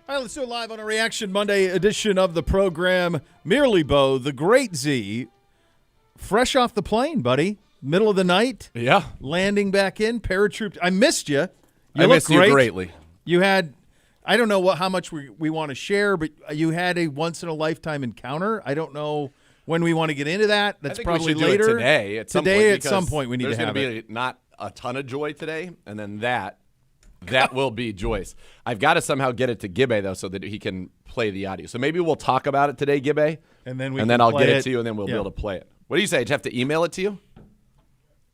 All right, let's do it live on a Reaction Monday edition of the program. Merely Bo, the great Z, fresh off the plane, buddy. Middle of the night. Yeah. Landing back in, paratrooped. I missed you. I missed you greatly. You had, I don't know how much we want to share, but you had a once-in-a-lifetime encounter. I don't know when we want to get into that. That's probably later. Do it today. At some point, we need to have it. There's going to be not a ton of joy today, and then that will be joyous. I've got to somehow get it to Gibbe, though, so that he can play the audio. So maybe we'll talk about it today, Gibbe, and then I'll get it to you, and then we'll be able to play it. What do you say? Did you have to email it to you?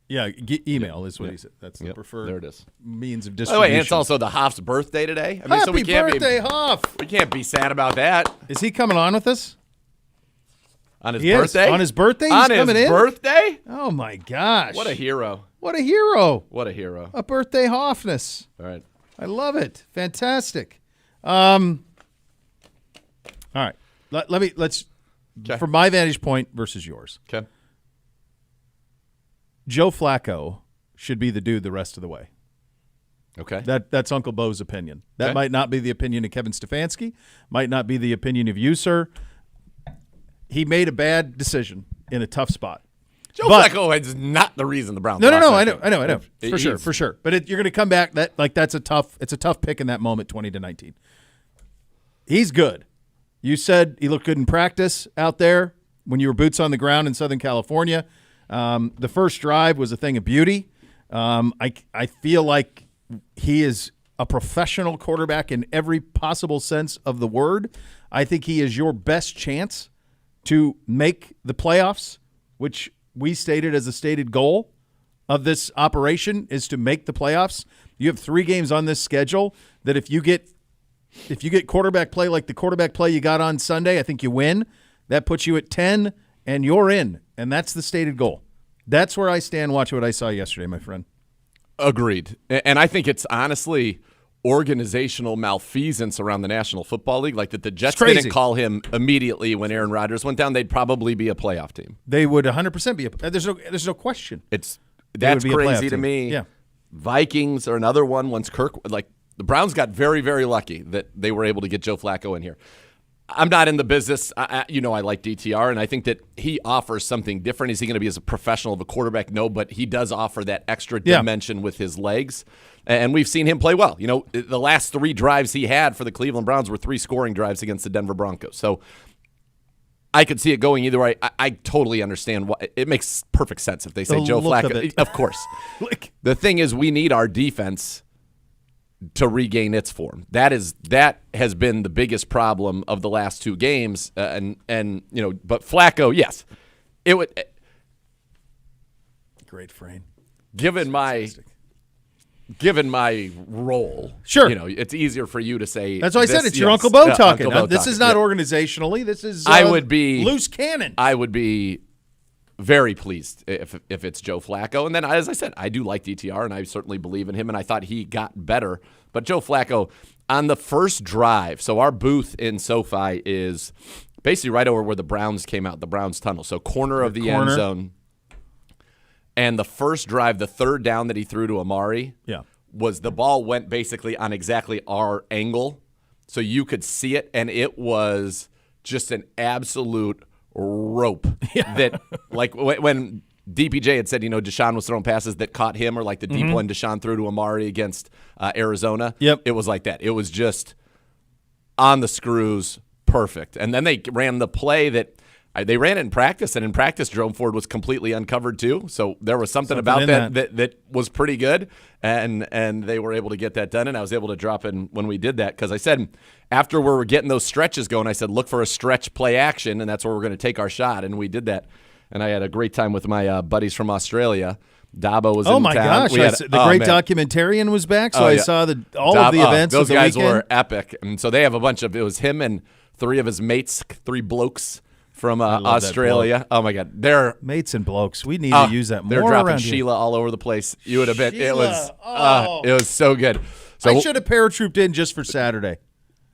Yeah, email is what he said. That's the preferred there it is. means of By distribution. the way, and it's also the Hoff's birthday today. Happy birthday, Hoff! We can't be sad about that. Is he coming on with us? On his birthday? On his birthday? He's on coming his in? birthday? Oh, my gosh. What a hero. What a hero. What a hero. A birthday Hoffness. All right. I love it. Fantastic. All right. Let's from my vantage point versus yours. Okay. Joe Flacco should be the dude the rest of the way. Okay. That's Uncle Bo's opinion. That Okay. might not be the opinion of Kevin Stefanski, might not be the opinion of you, sir. He made a bad decision in a tough spot. Joe Flacco is not the reason the Browns No, lost. I know. For sure. But you're going to come back. It's a tough pick in that moment, 20-19. He's good. You said he looked good in practice out there when you were boots on the ground in Southern California. The first drive was a thing of beauty. I feel like he is a professional quarterback in every possible sense of the word. I think he is your best chance to make the playoffs, which we stated as a stated goal of this operation is to make the playoffs. You have 3 games on this schedule that if you get quarterback play like the quarterback play you got on Sunday, I think you win. That puts you at 10, and you're in, and that's the stated goal. That's where I stand. Watch what I saw yesterday, my friend. Agreed. And I think it's honestly organizational malfeasance around the National Football League. Like that the Jets didn't call him immediately when Aaron Rodgers went down, they'd probably be a playoff team. They would 100% be. There's no question. That's crazy to me. Yeah. Vikings are another one. Once the Browns got very, very lucky that they were able to get Joe Flacco in here. I'm not in the business. I like DTR, and I think that he offers something different. Is he going to be as a professional of a quarterback? No, but he does offer that extra dimension with his legs, and we've seen him play well. The last 3 drives he had for the Cleveland Browns were 3 scoring drives against the Denver Broncos. So I could see it going either way. I totally understand why. It makes perfect sense if they say Joe Flacco. Of course. The thing is, we need our defense to regain its form. That has been the biggest problem of the last 2 games, but Flacco, yes, it would. Great frame. Given my role, sure, it's easier for you to say. That's why I said it's your Uncle Bo talking. Uncle Bo this talking. is not organizationally. This is I would be loose cannon. I would be very pleased if it's Joe Flacco. And then, as I said, I do like DTR, and I certainly believe in him, and I thought he got better. But Joe Flacco, on the first drive, so our booth in SoFi is basically right over where the Browns came out, the Browns tunnel. So corner of the end zone. And the first drive, the third down that he threw to Amari, was the ball went basically on exactly our angle. So you could see it, and it was just an absolute rope that, like when DPJ had said, Deshaun was throwing passes that caught him, or like the deep one Deshaun threw to Amari against Arizona. Yep. It was like that. It was just on the screws, perfect. And then they ran the play that they ran it in practice, and in practice, Jerome Ford was completely uncovered too. So there was something about that was pretty good, and they were able to get that done, and I was able to drop in when we did that because I said after we were getting those stretches going, I said look for a stretch play action, and that's where we're going to take our shot, and we did that. And I had a great time with my buddies from Australia. Dabo was in town. Oh, my gosh. The great documentarian was back, so I saw all of the events those of the guys weekend. were epic. And so they have a bunch of – it was him and 3 of his mates, 3 blokes from Australia. Oh, my God. They're – mates and blokes. We need to use that more They're dropping around Sheila all over the place. You would have been – it Sheila. was so good. So I should have paratrooped in just for Saturday.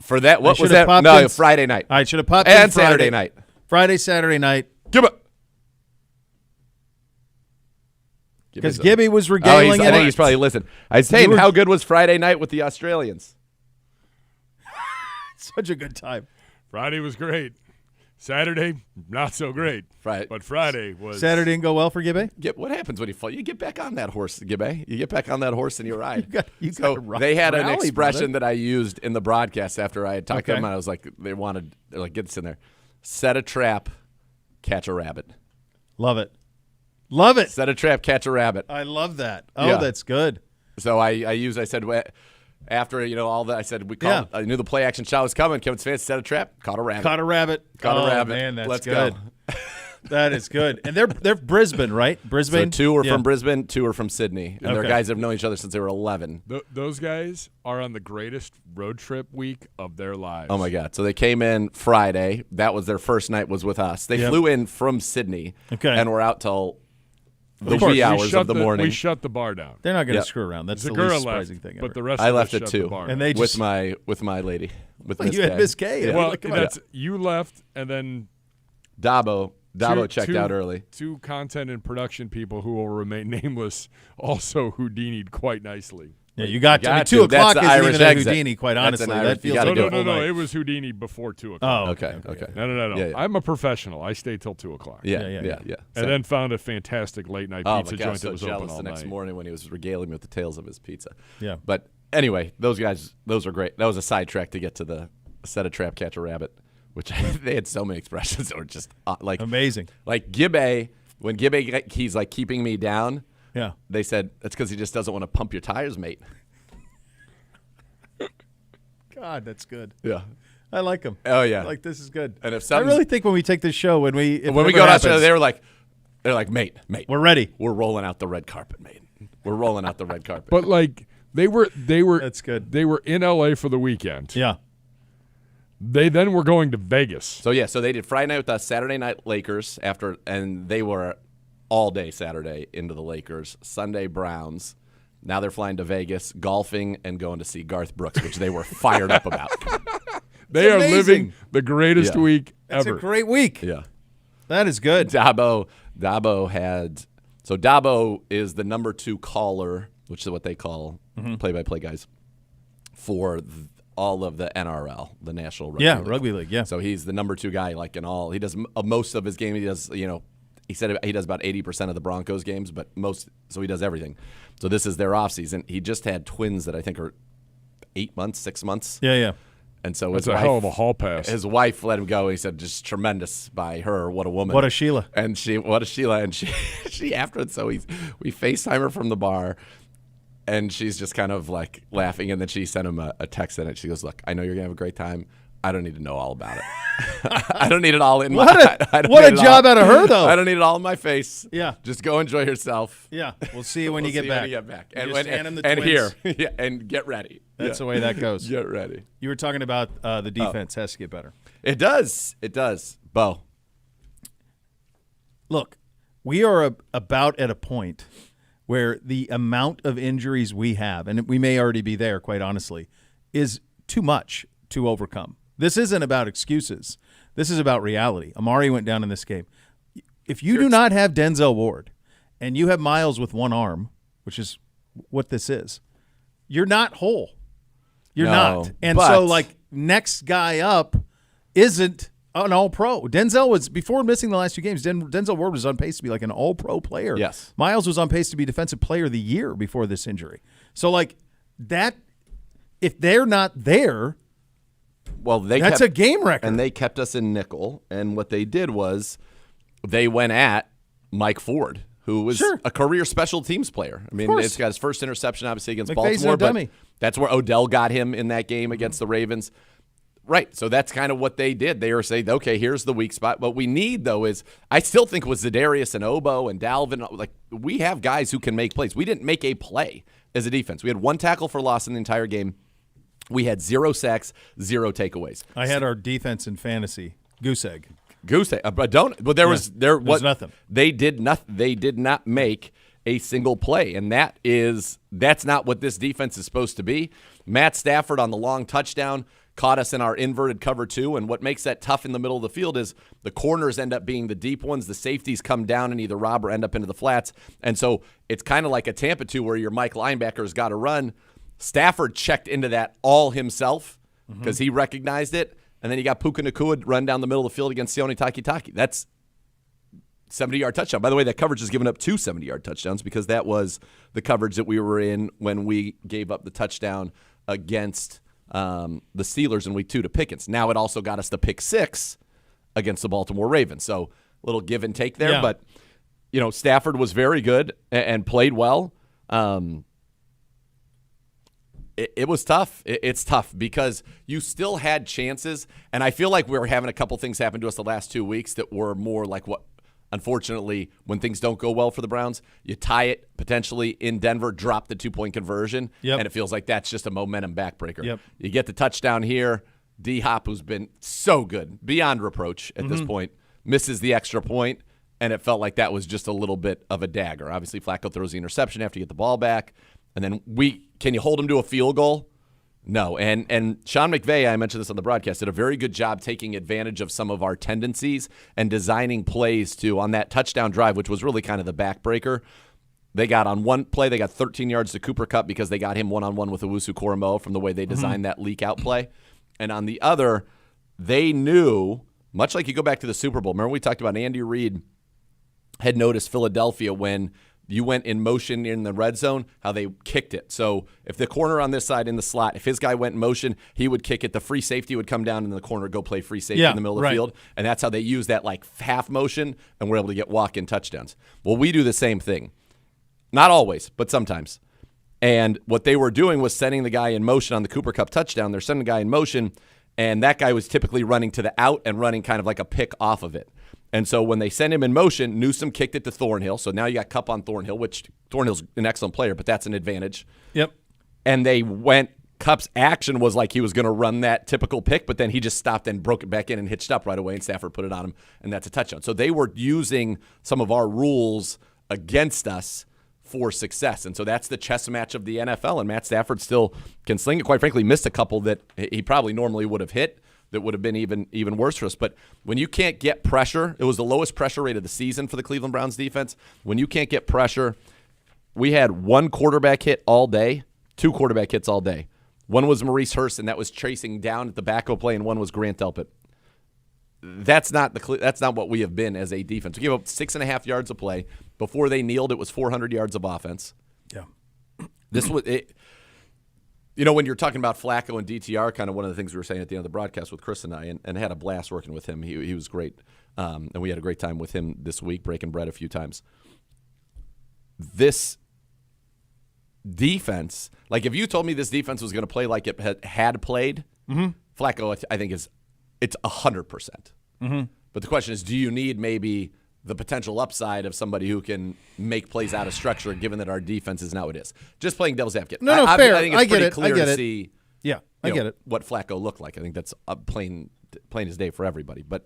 For that – what was that? No, Friday night. I should have popped in and Saturday night. Friday, Saturday night. Give it. Because Gibby was regaling I think he's probably listening. I was saying, how good was Friday night with the Australians? Such a good time. Friday was great. Saturday, not so great. Right. But Friday was. Saturday didn't go well for Gibbe? What happens when you fall? You get back on that horse, Gibbe. You get back on that horse and you ride. You So got they had an rally, expression brother. that I used in the broadcast after I had talked to Okay. them. And I was like, they're like, get this in there. Set a trap, catch a rabbit. Love it. Love it. Set a trap, catch a rabbit. I love that. Oh, Yeah. that's good. So I said, after, all that, I said, I knew the play action shot was coming. Kevin Stefanski set a trap, caught a rabbit. Caught a rabbit. Caught a rabbit. Man, that's Let's good. go. That is good. And they're Brisbane, right? So Brisbane? 2 are Yeah. from Brisbane, 2 are from Sydney. And they're Okay. guys that have known each other since they were 11. Those guys are on the greatest road trip week of their lives. Oh, my God. So they came in Friday. That was their first night was with us. They Yep. flew in from Sydney. Okay. And were out till the course. wee hours of the morning. We shut the bar down. They're not going to Yeah. screw around. That's the Zagura least left, surprising thing ever. but the rest I of left us at shut 2. the bar And down. they just with my lady. With Well, Miss you had Kay. Miss Kay. Yeah. Well, Like, come on. that's you left, and then Dabo checked two- out early. 2 content and production people who will remain nameless also Houdini'd quite nicely. Yeah, you got to. I mean, Got 2 to. That's o'clock the isn't Irish even a exit. Houdini, quite That's honestly. an Irish- That feels you gotta like do a it. full No. night. It was Houdini before 2 o'clock. Oh, Okay. No. Yeah, yeah. I'm a professional. I stay till 2 o'clock. Yeah. Yeah. And then found a fantastic late night Oh, pizza my God, joint so that was jealous open all the next night. morning when he was regaling me with the tales of his pizza. Yeah. But anyway, those guys, those are great. That was a sidetrack to get to the set a trap, catch a rabbit, which they had so many expressions that were just like Amazing. Like Gibbe, when Gibbe, he's like keeping me down. Yeah. They said that's because he just doesn't want to pump your tires, mate. God, that's good. Yeah. I like them. Oh, yeah. Like, this is good. And if I something's- really think when we take this show, when we When we go to Australia, they're like, mate, we're ready. we're rolling out the red carpet, mate. We're rolling out the red carpet. But like they were That's good. They were in LA for the weekend. Yeah. They then were going to Vegas. So they did Friday night with us, Saturday night Lakers and they were all day Saturday into the Lakers, Sunday Browns. Now they're flying to Vegas, golfing, and going to see Garth Brooks, which they were fired up about. They are amazing. living the greatest Yeah. week That's ever. a great week. Yeah. That is good. Dabo is the number 2 caller, which is what they call play-by-play guys, for all of the NRL, the National Rugby Yeah, League. Rugby League, yeah. So he's the number 2 guy, like in all. He does most of his game. He does, he said he does about 80% of the Broncos games, but so he does everything. So this is their off season. He just had twins that I think are 8 months, 6 months. Yeah. And so That's his a wife, hell of a hall pass. His wife let him go. He said, just tremendous by her. What a woman. What a Sheila. And what a Sheila. And she after it. So we FaceTime her from the bar. And she's just kind of like laughing. And then she sent him a text in it. She goes, look, I know you're going to have a great time. I don't need to know all about it. I don't need it all in What my a job out of her, though. I don't need it all in my face. Yeah. Just go enjoy yourself. Yeah. We'll see you when We'll you get see back. When you get back. You And, just hand him the and twins. here. Yeah, and get ready. That's the way that goes. Get ready. You were talking about the defense has to get better. It does. It does. Bo. Look, we are about at a point where the amount of injuries we have, and we may already be there, quite honestly, is too much to overcome. This isn't about excuses. This is about reality. Amari went down in this game. If you do not have Denzel Ward and you have Miles with one arm, which is what this is, you're not whole. You're No, not. And but- so, like, next guy up isn't an all-pro. Denzel was, before missing the last 2 games, Denzel Ward was on pace to be like an all-pro player. Yes. Miles was on pace to be Defensive Player of the Year before this injury. So, like, that, if they're not there, Well, that's a game record. And they kept us in nickel. And what they did was they went at Mike Ford, who was Sure. a career special teams player. I mean, course. it's got his first interception, obviously, against McVay's Baltimore. no But dummy. that's where Odell got him in that game against the Ravens. Right. So that's kind of what they did. They were saying, okay, here's the weak spot. What we need, though, is I still think with Za'Darius and Obo and Dalvin, like, we have guys who can make plays. We didn't make a play as a defense. We had 1 tackle for loss in the entire game. We had 0 sacks, 0 takeaways. I had our defense in fantasy goose egg. Goose egg, but there was nothing. They did not make a single play, and that's not what this defense is supposed to be. Matt Stafford on the long touchdown caught us in our inverted cover 2, and what makes that tough in the middle of the field is the corners end up being the deep ones. The safeties come down and either rob or end up into the flats, and so it's kind of like a Tampa 2 where your Mike linebacker's got to run. Stafford checked into that all himself. because he recognized it, and then you got Puka Nacua run down the middle of the field against Sione Takitaki. That's 70-yard touchdown. By the way, that coverage has given up 2 70-yard touchdowns because that was the coverage that we were in when we gave up the touchdown against the Steelers in week 2 to Pickens. Now it also got us the pick 6 against the Baltimore Ravens. So a little give and take there. Yeah. But, Stafford was very good and played well. It was tough. It's tough because you still had chances. And I feel like we were having a couple things happen to us the last 2 weeks that were more like what, unfortunately, when things don't go well for the Browns, you tie it potentially in Denver, drop the 2-point conversion, and it feels like that's just a momentum backbreaker. Yep. You get the touchdown here. D-Hop, who's been so good, beyond reproach at this point, misses the extra point, and it felt like that was just a little bit of a dagger. Obviously, Flacco throws the interception after you get the ball back, and then can you hold him to a field goal? No. And Sean McVay, I mentioned this on the broadcast, did a very good job taking advantage of some of our tendencies and designing plays on that touchdown drive, which was really kind of the backbreaker. They got on one play, they got 13 yards to Cooper Kupp because they got him one-on-one with Owusu Koromoa from the way they designed that leak-out play. And on the other, they knew, much like you go back to the Super Bowl, remember we talked about Andy Reid had noticed Philadelphia when you went in motion in the red zone, how they kicked it. So if the corner on this side in the slot, if his guy went in motion, he would kick it. The free safety would come down in the corner, go play free safety in the middle of the field. And that's how they use that like half motion, and we're able to get walk-in touchdowns. Well, we do the same thing. Not always, but sometimes. And what they were doing was sending the guy in motion on the Cooper Kupp touchdown. They're sending the guy in motion, and that guy was typically running to the out and running kind of like a pick off of it. And so when they send him in motion, Newsome kicked it to Thornhill. So now you got Kupp on Thornhill, which Thornhill's an excellent player, but that's an advantage. Yep. And Kupp's action was like he was going to run that typical pick, but then he just stopped and broke it back in and hitched up right away, and Stafford put it on him, and that's a touchdown. So they were using some of our rules against us for success. And so that's the chess match of the NFL, and Matt Stafford still can sling it. Quite frankly, missed a couple that he probably normally would have hit that would have been even worse for us. But when you can't get pressure, it was the lowest pressure rate of the season for the Cleveland Browns defense. When you can't get pressure, we had 1 quarterback hit all day, 2 quarterback hits all day. One was Maurice Hurst, and that was chasing down at the back-o play, and one was Grant Delpit. That's not what we have been as a defense. We gave up 6.5 yards of play. Before they kneeled, it was 400 yards of offense. Yeah. This was it. When you're talking about Flacco and DTR, kind of one of the things we were saying at the end of the broadcast with Chris and I, and had a blast working with him. He was great, and we had a great time with him this week, breaking bread a few times. This defense, like if you told me this defense was going to play like it had played, Flacco, I think it's 100%. But the question is, do you need maybe the potential upside of somebody who can make plays out of structure, given that our defense is not what it is? Just playing devil's advocate. No, fair. I think it's pretty clear to it. see. Yeah, I get it. What Flacco looked like. I think that's plain as day for everybody. But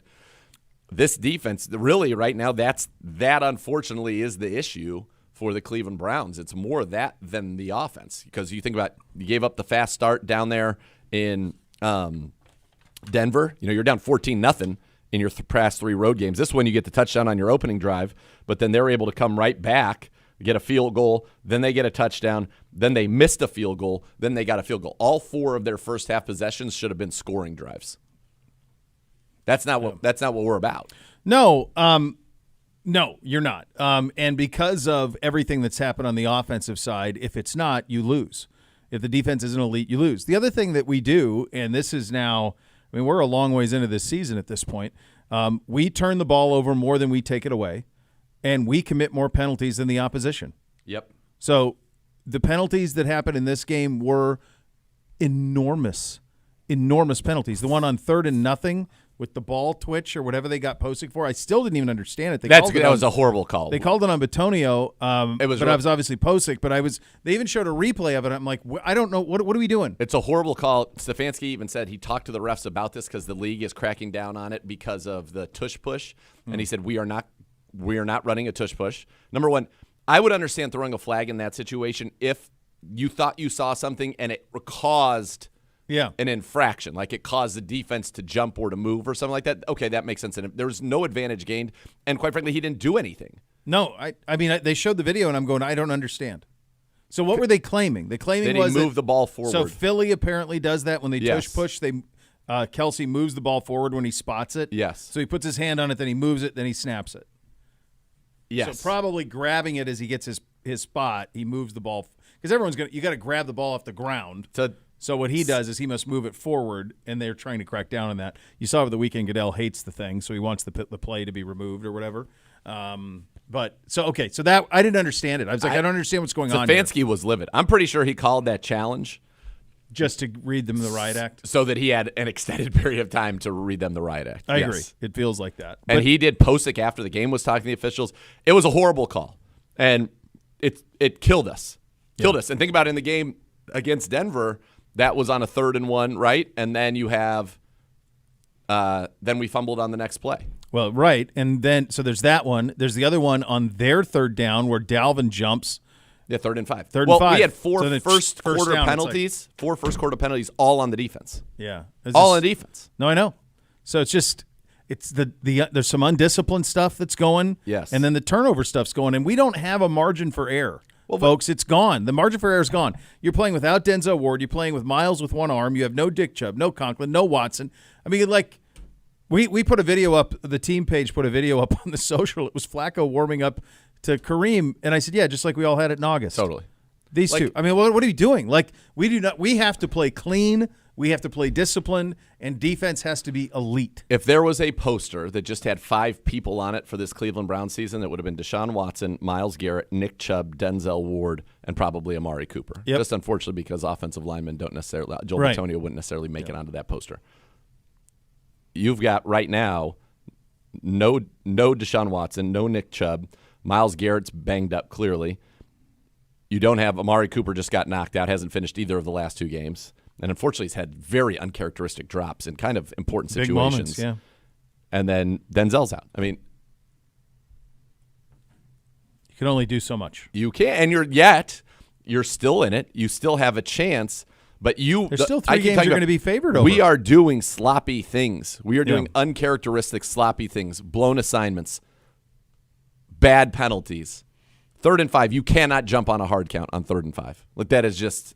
this defense, really, right now, that unfortunately is the issue for the Cleveland Browns. It's more that than the offense, because you think about, you gave up the fast start down there in Denver. You're down 14-0 in your past 3 road games. This one, you get the touchdown on your opening drive, but then they're able to come right back, get a field goal, then they get a touchdown, then they missed a field goal, then they got a field goal. All 4 of their first half possessions should have been scoring drives. That's not what we're about. No, you're not. And because of everything that's happened on the offensive side, if it's not, you lose. If the defense isn't elite, you lose. The other thing that we do, and this is now, we're a long ways into this season at this point. We turn the ball over more than we take it away, and we commit more penalties than the opposition. Yep. So the penalties that happened in this game were enormous penalties. The one on 3rd and nothing with the ball twitch or whatever they got posting for, I still didn't even understand it. That was a horrible call. They called it on Batonio, I was obviously Posick, but they even showed a replay of it. I'm like, I don't know, what are we doing? It's a horrible call. Stefanski even said he talked to the refs about this because the league is cracking down on it because of the tush push, and he said we are not running a tush push. Number one, I would understand throwing a flag in that situation if you thought you saw something and it caused an infraction, like it caused the defense to jump or to move or something like that. Okay, that makes sense. And there was no advantage gained, and quite frankly, he didn't do anything. No, I mean, they showed the video, and I'm going, I don't understand. So what were they claiming? The claiming Did was he move the ball forward? So Philly apparently does that when they Yes. push. Kelsey moves the ball forward when he spots it. Yes. So he puts his hand on it, then he moves it, then he snaps it. Yes. So probably grabbing it as he gets his spot, he moves the ball because you got to grab the ball off the ground. So what he does is he must move it forward, and they're trying to crack down on that. You saw over the weekend, Goodell hates the thing, so he wants the play to be removed or whatever. So that I didn't understand it. I was like, I don't understand what's going on here. Stefanski was livid. I'm pretty sure he called that challenge Just to read them the riot act. so that he had an extended period of time to read them the riot act. I Yes. agree. It feels like that. And he did Posick after the game was talking to the officials. It was a horrible call, and it killed us. Killed us. And think about it, in the game against Denver, that was on a 3rd and 1, right? And then you have then we fumbled on the next play. Well, right. And then so there's that one. There's the other one on their 3rd down where Dalvin jumps. Yeah, 3rd and 5. 3rd and well, 5. we had four So then first first quarter down, it's penalties, 4 first quarter penalties, all on the defense. Yeah. All on defense. No, I know. So it's just there's some undisciplined stuff that's going. Yes. And then the turnover stuff's going, and we don't have a margin for error. Well, folks, it's gone. The margin for error is gone. You're playing without Denzel Ward. You're playing with Miles with one arm. You have no Dick Chubb, no Conklin, no Watson. I mean, like, we put a video up. The team page put a video up on the social. It was Flacco warming up to Kareem, and I said, yeah, just like we all had it in August. Totally. These two. I mean, what are you doing? Like, we have to play clean. We have to play disciplined, and defense has to be elite. If there was a poster that just had 5 people on it for this Cleveland Browns season, it would have been Deshaun Watson, Myles Garrett, Nick Chubb, Denzel Ward, and probably Amari Cooper. Yep. Just unfortunately because offensive linemen don't necessarily – Joel Right. Bitonio wouldn't necessarily make it onto that poster. You've got right now no Deshaun Watson, no Nick Chubb. Myles Garrett's banged up clearly. You don't have – Amari Cooper just got knocked out, hasn't finished either of the last 2 games. And unfortunately, he's had very uncharacteristic drops in kind of important Big situations. moments, yeah. And then Denzel's out. I mean, You can only do so much. you can, and you're still in it. You still have a chance, but There's still 3 games you're going to be favored over. We are doing sloppy things. We are doing Yeah. uncharacteristic sloppy things, blown assignments, bad penalties. 3rd and 5, you cannot jump on a hard count on 3rd and 5. Like that is just.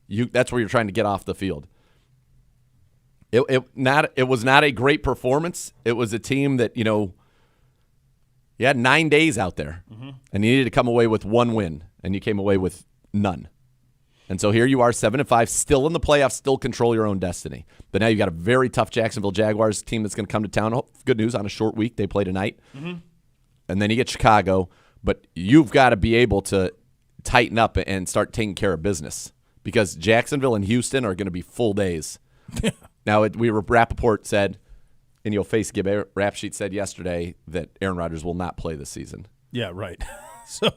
That's where you're trying to get off the field. It was not a great performance. It was a team that, you had 9 days out there, and you needed to come away with 1 win, and you came away with none. And so here you are, 7-5, still in the playoffs, still control your own destiny. But now you've got a very tough Jacksonville Jaguars team that's going to come to town. Oh, good news, on a short week. They play tonight. And then you get Chicago. But you've got to be able to tighten up and start taking care of business. Because Jacksonville and Houston are going to be full days. Now, Rappaport said, and you'll face Gib, Rap Sheet said yesterday that Aaron Rodgers will not play this season. Yeah, right. So,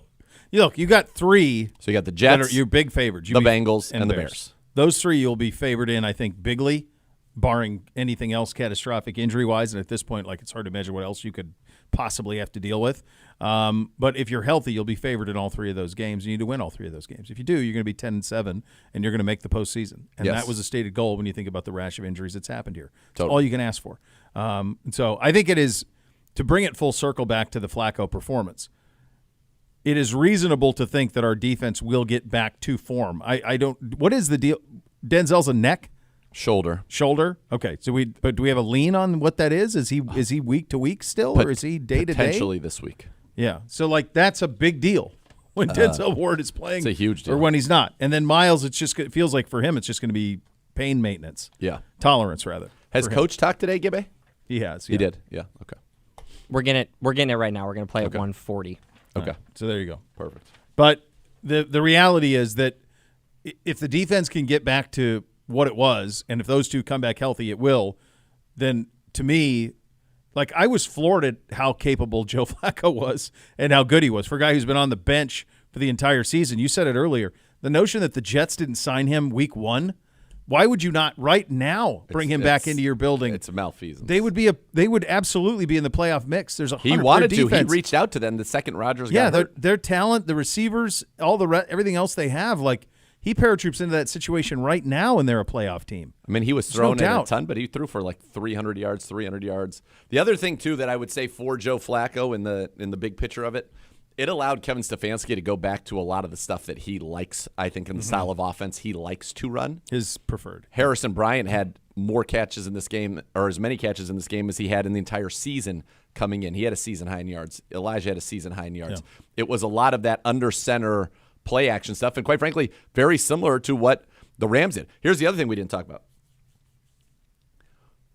look, you got 3. So you got the that Jets, are your big favorites. the Bengals, and the Bears. Those 3 you'll be favored in, I think, bigly, barring anything else catastrophic injury-wise. And at this point, like, it's hard to imagine what else you could possibly have to deal with. But if you're healthy, you'll be favored in all 3 of those games. You need to win all 3 of those games. If you do, you're going to be 10-7, and you're going to make the postseason. And Yes. that was a stated goal when you think about the rash of injuries that's happened here. It's Totally. all you can ask for. And so I think it is, to bring it full circle back to the Flacco performance, it is reasonable to think that our defense will get back to form. I don't – what is the deal? Denzel's a neck? Shoulder. Okay. But do we have a lean on what that is? Is he week to week still, or is he day to day? Potentially this week. Yeah. So like that's a big deal when Denzel Ward is playing. It's a huge deal. Or when he's not. And then Miles, it feels like for him it's just going to be pain maintenance. Yeah. Tolerance rather. Has Coach talked today, Gibbe? He has. He did. Yeah. Okay. We're getting it right now. We're going to play at 140. Okay. So there you go. Perfect. But the reality is that if the defense can get back to what it was, and if those 2 come back healthy, it will, then to me, like I was floored at how capable Joe Flacco was and how good he was for a guy who's been on the bench for the entire season. You said it earlier. The notion that the Jets didn't sign him week 1, why would you not right now bring him back into your building? It's a malfeasance. They would absolutely be in the playoff mix. There's He wanted to. He reached out to them the second Rodgers got hurt. Their talent, the receivers, everything else they have, like he paratroops into that situation right now, and they're a playoff team. I mean, he was There's thrown no in a doubt. ton, but he threw for like 300 yards. The other thing, too, that I would say for Joe Flacco in the big picture of it it allowed Kevin Stefanski to go back to a lot of the stuff that he likes, I think, in the style of offense he likes to run. His preferred. Harrison Bryant had more catches in this game, or as many catches in this game as he had in the entire season coming in. He had a season high in yards. Elijah had a season high in yards. Yeah. It was a lot of that under center play action stuff, and quite frankly, very similar to what the Rams did. Here's the other thing we didn't talk about.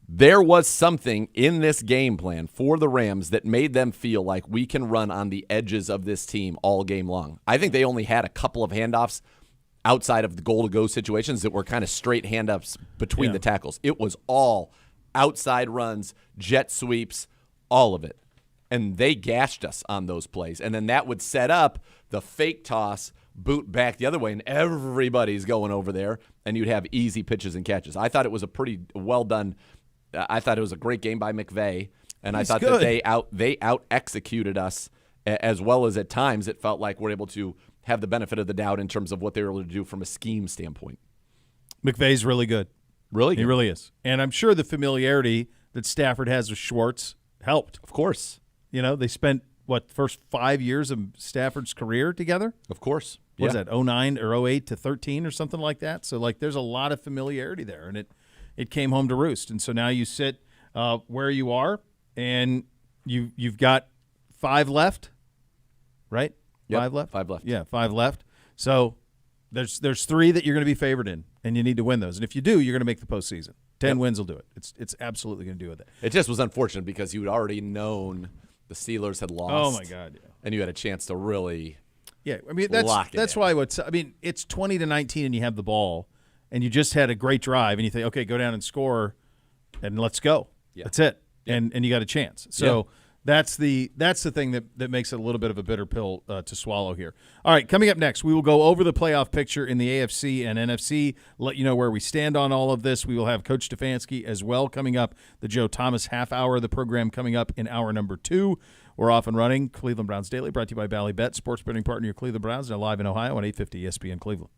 There was something in this game plan for the Rams that made them feel like we can run on the edges of this team all game long. I think they only had a couple of handoffs outside of the goal-to-go situations that were kind of straight handoffs between the tackles. It was all outside runs, jet sweeps, all of it. And they gashed us on those plays. And then that would set up the fake toss, boot back the other way, and everybody's going over there, and you'd have easy pitches and catches. I thought it was a pretty well done. I thought it was a great game by McVay, and I thought good. that they out executed us, as well as at times it felt like we're able to have the benefit of the doubt in terms of what they were able to do from a scheme standpoint. McVay's really good. Really good. He really is. And I'm sure the familiarity that Stafford has with Schwartz helped. Of course. You know, they spent, first 5 years of Stafford's career together? Of course. What was that, 09 or 08 to 13 or something like that? So, there's a lot of familiarity there, and it came home to roost. And so now you sit where you are, and you've got 5 left, right? Yep, 5 left? 5 left. Yeah, 5 left. So there's 3 that you're going to be favored in, and you need to win those. And if you do, you're going to make the postseason. 10 wins will do it. It's absolutely going to do it. It just was unfortunate because you had already known the Steelers had lost. Oh, my God, yeah. And you had a chance to really that's why it's 20-19 and you have the ball and you just had a great drive and you think, okay, go down and score and let's go. Yeah. That's it. Yeah. And you got a chance. So that's the thing that makes it a little bit of a bitter pill to swallow here. All right, coming up next, we will go over the playoff picture in the AFC and NFC, let you know where we stand on all of this. We will have Coach Stefanski as well coming up, the Joe Thomas half hour of the program coming up in hour number 2. We're off and running. Cleveland Browns Daily, brought to you by Bally Bet, sports betting partner, your Cleveland Browns, now live in Ohio on 850 ESPN Cleveland.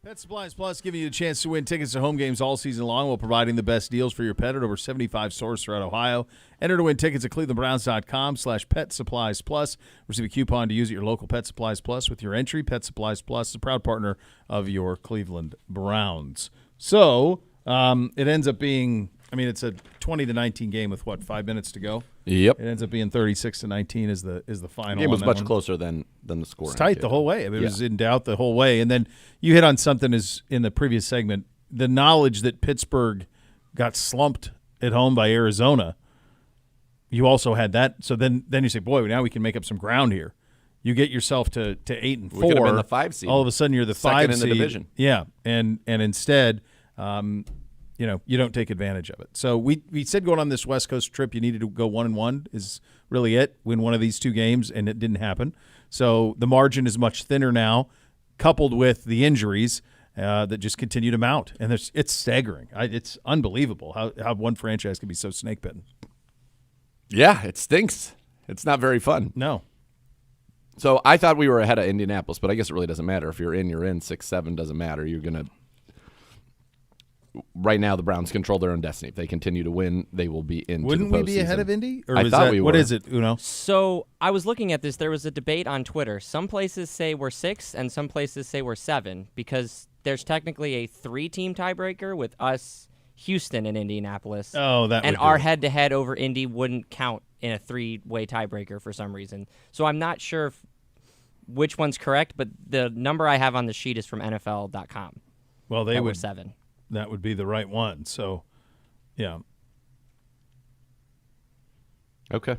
Pet Supplies Plus giving you a chance to win tickets to home games all season long while providing the best deals for your pet at over 75 stores throughout Ohio. Enter to win tickets at clevelandbrowns.com/Pet Supplies Plus. Receive a coupon to use at your local Pet Supplies Plus with your entry. Pet Supplies Plus is a proud partner of your Cleveland Browns. So it ends up being, it's a 20-19 game with, 5 minutes to go? Yep. It ends up being 36-19 is the final. The game was on that much one. closer than the score. It's tight the whole way. It was in doubt the whole way. And then you hit on something as in the previous segment, the knowledge that Pittsburgh got slumped at home by Arizona. You also had that. So then you say, boy, now we can make up some ground here. You get yourself to 8-4. We could have been the 5 seed. All of a sudden you're the Second 5 seed in the division. Yeah, and instead, you don't take advantage of it. So we said going on this West Coast trip, you needed to go 1-1 is really it. Win one of these two games, and it didn't happen. So the margin is much thinner now, coupled with the injuries that just continue to mount, and it's staggering. It's unbelievable how one franchise can be so snake bitten. Yeah, it stinks. It's not very fun. No. So I thought we were ahead of Indianapolis, but I guess it really doesn't matter. If you're in, you're in. 6-7 doesn't matter. You're going to – right now the Browns control their own destiny. If they continue to win, they will be into Wouldn't the we be ahead of Indy? Or I thought we were. What is it, Uno? So I was looking at this. There was a debate on Twitter. Some places say we're 6 and some places say we're 7 because there's technically a 3-team tiebreaker with us, Houston, and Indianapolis. Oh, that and would do our it. head-to-head over Indy wouldn't count in a 3-way tiebreaker for some reason. So I'm not sure which one's correct, but the number I have on the sheet is from NFL.com. Well, they that would we're 7. That would be the right one. So, yeah. Okay.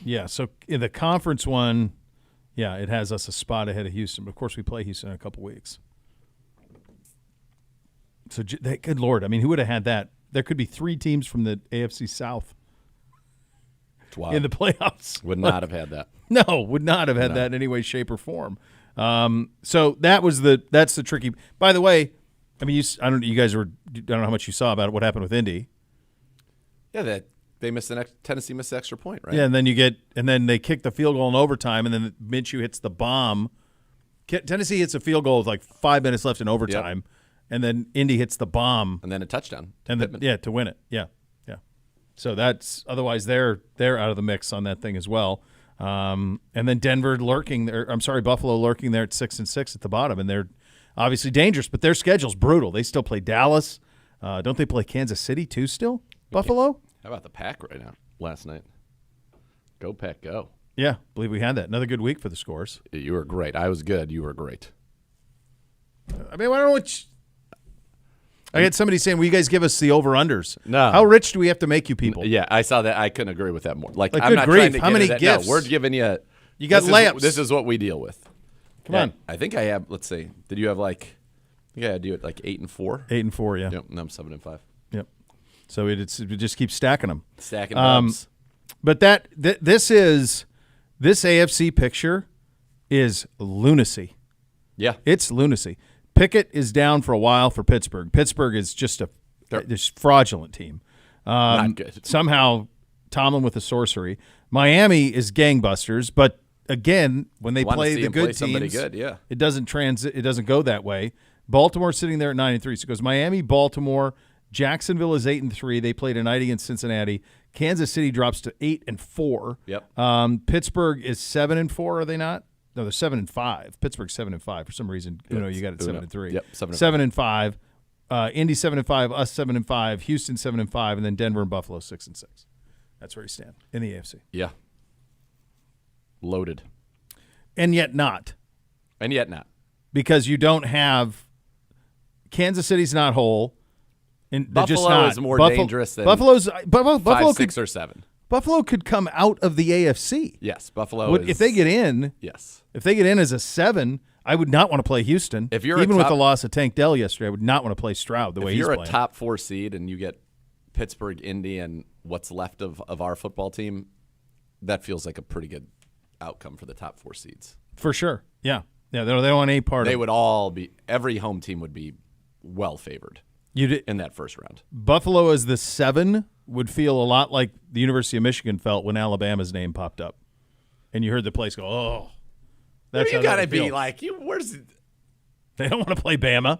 Yeah, so in the conference one, yeah, it has us a spot ahead of Houston. But, of course, we play Houston in a couple weeks. So, good Lord. Who would have had that? There could be 3 teams from the AFC South in the playoffs. Would not have had that. No, would not have had that in any way, shape, or form. So that's the tricky. By the way, I don't know how much you saw about it. What happened with Indy? Yeah, Tennessee missed the extra point, right? Yeah, and then they kick the field goal in overtime, and then Minshew hits the bomb. Tennessee hits a field goal with 5 minutes left in overtime, and then Indy hits the bomb, and then a touchdown, to win it. Yeah. So that's otherwise they're out of the mix on that thing as well. And then Buffalo lurking there at 6-6 at the bottom, and they're obviously dangerous, but their schedule's brutal. They still play Dallas. Don't they play Kansas City too still? Buffalo? How about the Pack right now? Last night. Go Pack, go. Yeah, believe we had that. Another good week for the scores. You were great. I was good. You were great. I don't know what I had somebody saying, will you guys give us the over-unders? No. How rich do we have to make you people? Yeah, I saw that. I couldn't agree with that more. I'm good not grief. trying to How get many into that. gifts? No, we're giving you. You got layups. This is what we deal with. Come on. I think I have. Let's see. Did you have do it 8-4? 8-4, yeah. Yep. No, I'm 7-5. Yep. So we just keep stacking them. Stacking bumps. But this AFC picture is lunacy. Yeah. It's lunacy. Pickett is down for a while for Pittsburgh. Pittsburgh is just this fraudulent team. Not good. Somehow Tomlin with the sorcery. Miami is gangbusters, but again, when they play the good teams, it doesn't go that way. Baltimore sitting there at 9-3. So it goes Miami, Baltimore, Jacksonville is 8-3. They played tonight against Cincinnati. Kansas City drops to 8-4. Yep. Pittsburgh is 7-4. Are they not? No, they're 7-5. Pittsburgh's 7-5 for some reason. You got it 7-3. Yep, 7-5. Indy 7-5. Us 7-5. Houston 7-5, and then Denver and Buffalo 6-6. That's where you stand in the AFC. Yeah. Loaded. And yet not. Because you don't have Kansas City's not whole. And they're Buffalo just not. is more dangerous than Buffalo 6 or 7. Buffalo could come out of the AFC. Yes, Buffalo is. If they get in. Yes. If they get in as a 7, I would not want to play Houston. Even with the loss of Tank Dell yesterday, I would not want to play Stroud the way he's playing. If you're a top 4 seed and you get Pittsburgh, Indy, and what's left of our football team, that feels like a pretty good outcome for the top 4 seeds. For sure. Yeah. Yeah, they don't want any part of it. They would all be – every home team would be well favored in that first round. Buffalo as the 7 would feel a lot like the University of Michigan felt when Alabama's name popped up. And you heard the place go, oh. That's you got to be like, where's They don't want to play Bama.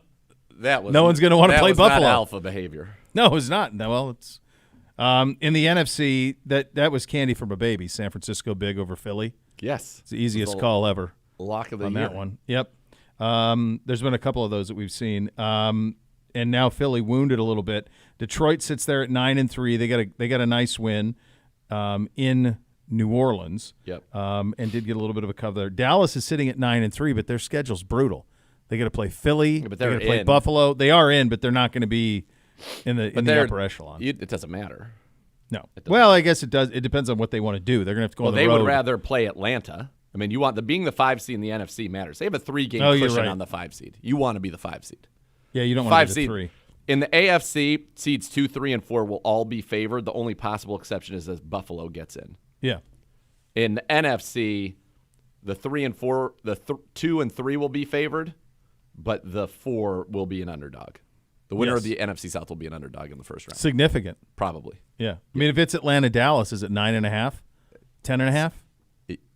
That was No one's going to want to play that was Buffalo. Not alpha behavior. No, it's not. No, well, it's in the NFC. That was candy from a baby. San Francisco big over Philly. Yes, It's the easiest call ever lock of the on year. that one. Yep. There's been a couple of those that we've seen. And now Philly wounded a little bit. Detroit sits there at 9-3. They got a nice win in New Orleans. Yep. And did get a little bit of a cover there. Dallas is sitting at 9-3, but their schedule's brutal. They got to play Philly. but they're they're going to play in. Buffalo. They are in, but they're not going to be in the upper echelon. It doesn't matter. No. Well, I guess it does. It depends on what they want to do. They're going to have to go on the They road. would rather play Atlanta. I mean, you want being the 5 seed in the NFC matters. They have a 3-game Oh, you're cushion right. on the 5 seed. You want to be the 5 seed. Yeah, you don't want 5 to be seed. the 3. In the AFC, seeds 2, 3, and 4 will all be favored. The only possible exception is as Buffalo gets in. Yeah. In the NFC, the 3 and 4, 2 and 3 will be favored, but the 4 will be an underdog. The winner of Yes. the NFC South will be an underdog in the first round. Significant. Probably. Yeah. I mean, if it's Atlanta, Dallas, is it 9.5? 10.5?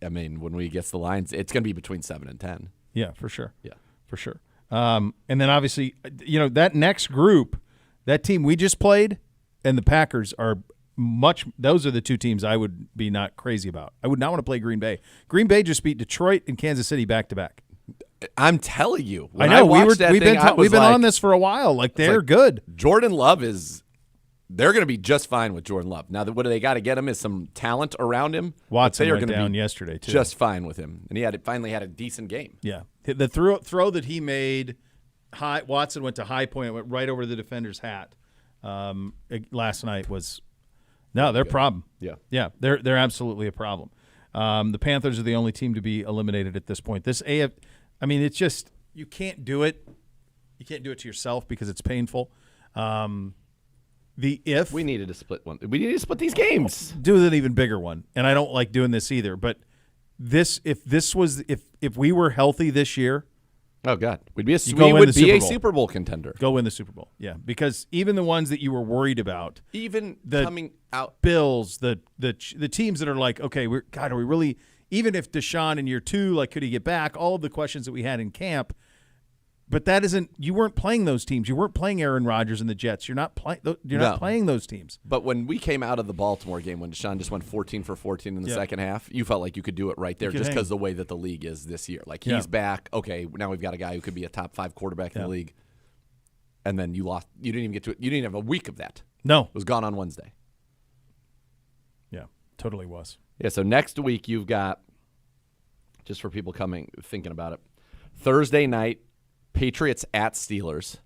I mean, when we get to the lines, it's going to be between 7 and 10. Yeah, for sure. Yeah. For sure. And then obviously, that next group, that team we just played and the Packers are those are the two teams I would be not crazy about. I would not want to play Green Bay. Green Bay just beat Detroit and Kansas City back to back. I'm telling you. I know we've been on this for a while. Like they're good. Jordan Love they're going to be just fine with Jordan Love. Now, what do they got to get him is some talent around him. Watson they are went gonna down be yesterday too. just fine with him, and he finally had a decent game. Yeah, the throw that he made, Watson went to high point, went right over the defender's hat. Last night was they're a problem. Yeah, they're absolutely a problem. The Panthers are the only team to be eliminated at this point. It's just you can't do it. You can't do it to yourself because it's painful. We needed to split one. We needed to split these games. Do an even bigger one, and I don't like doing this either. But if we were healthy this year, oh God, we would be a Super Bowl contender. Go win the Super Bowl, yeah. Because even the ones that you were worried about, even coming out, Bills, the teams that are like, okay, are we really? Even if Deshaun in year 2, like, could he get back? All of the questions that we had in camp. But that isn't. You weren't playing those teams. You weren't playing Aaron Rodgers and the Jets. You're not playing. Not playing those teams. But when we came out of the Baltimore game, when Deshaun just went 14 for 14 in the second half, you felt like you could do it right there, just because the way that the league is this year. Like he's back. Okay, now we've got a guy who could be a top 5 quarterback in the league. And then you lost. You didn't even get to it. You didn't have a week of that. No, it was gone on Wednesday. Yeah, totally was. Yeah. So next week you've got, just for people thinking about it, Thursday night. Patriots at Steelers.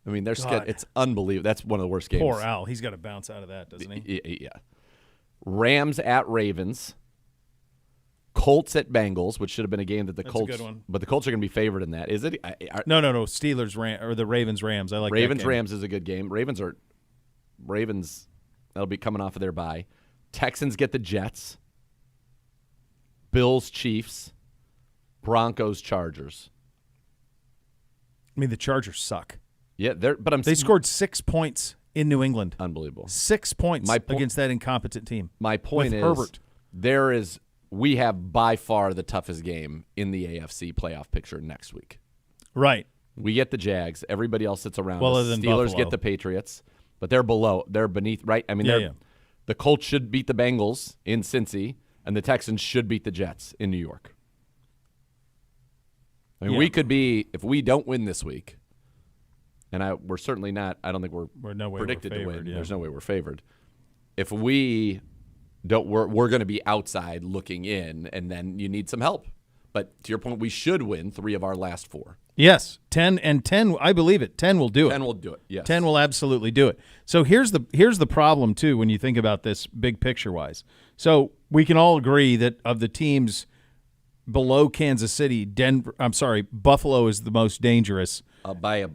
I mean, it's unbelievable. That's one of the worst games. Poor Al. He's got to bounce out of that, doesn't he? Yeah. Rams at Ravens. Colts at Bengals, which should have been a game that That's Colts. a good one. But the Colts are going to be favored in that. Is it? No. Steelers or the Ravens Rams. I like Ravens that game. Rams is a good game. Ravens. That'll be coming off of their bye. Texans get the Jets. Bills Chiefs. Broncos Chargers. I mean, the Chargers suck. Yeah, they scored 6 points in New England. Unbelievable. 6 points against that incompetent team. My point is, Herbert. We have by far the toughest game in the AFC playoff picture next week. Right. We get the Jags. Everybody else sits around Well, us. other than Steelers Buffalo. get the Patriots, but they're below. They're beneath. Right? I mean, the Colts should beat the Bengals in Cincy, and the Texans should beat the Jets in New York. I mean, we could be, if we don't win this week, and we're certainly not. I don't think we're predicted to win. Yeah. There's no way we're favored. If we don't, we're going to be outside looking in, and then you need some help. But to your point, we should win 3 of our last 4. Yes, 10. I believe it. 10 will do it. 10 will do it. Yes, 10 will absolutely do it. So here's the problem too when you think about this big picture wise. So we can all agree that of the teams below Kansas City, Buffalo is the most dangerous. By a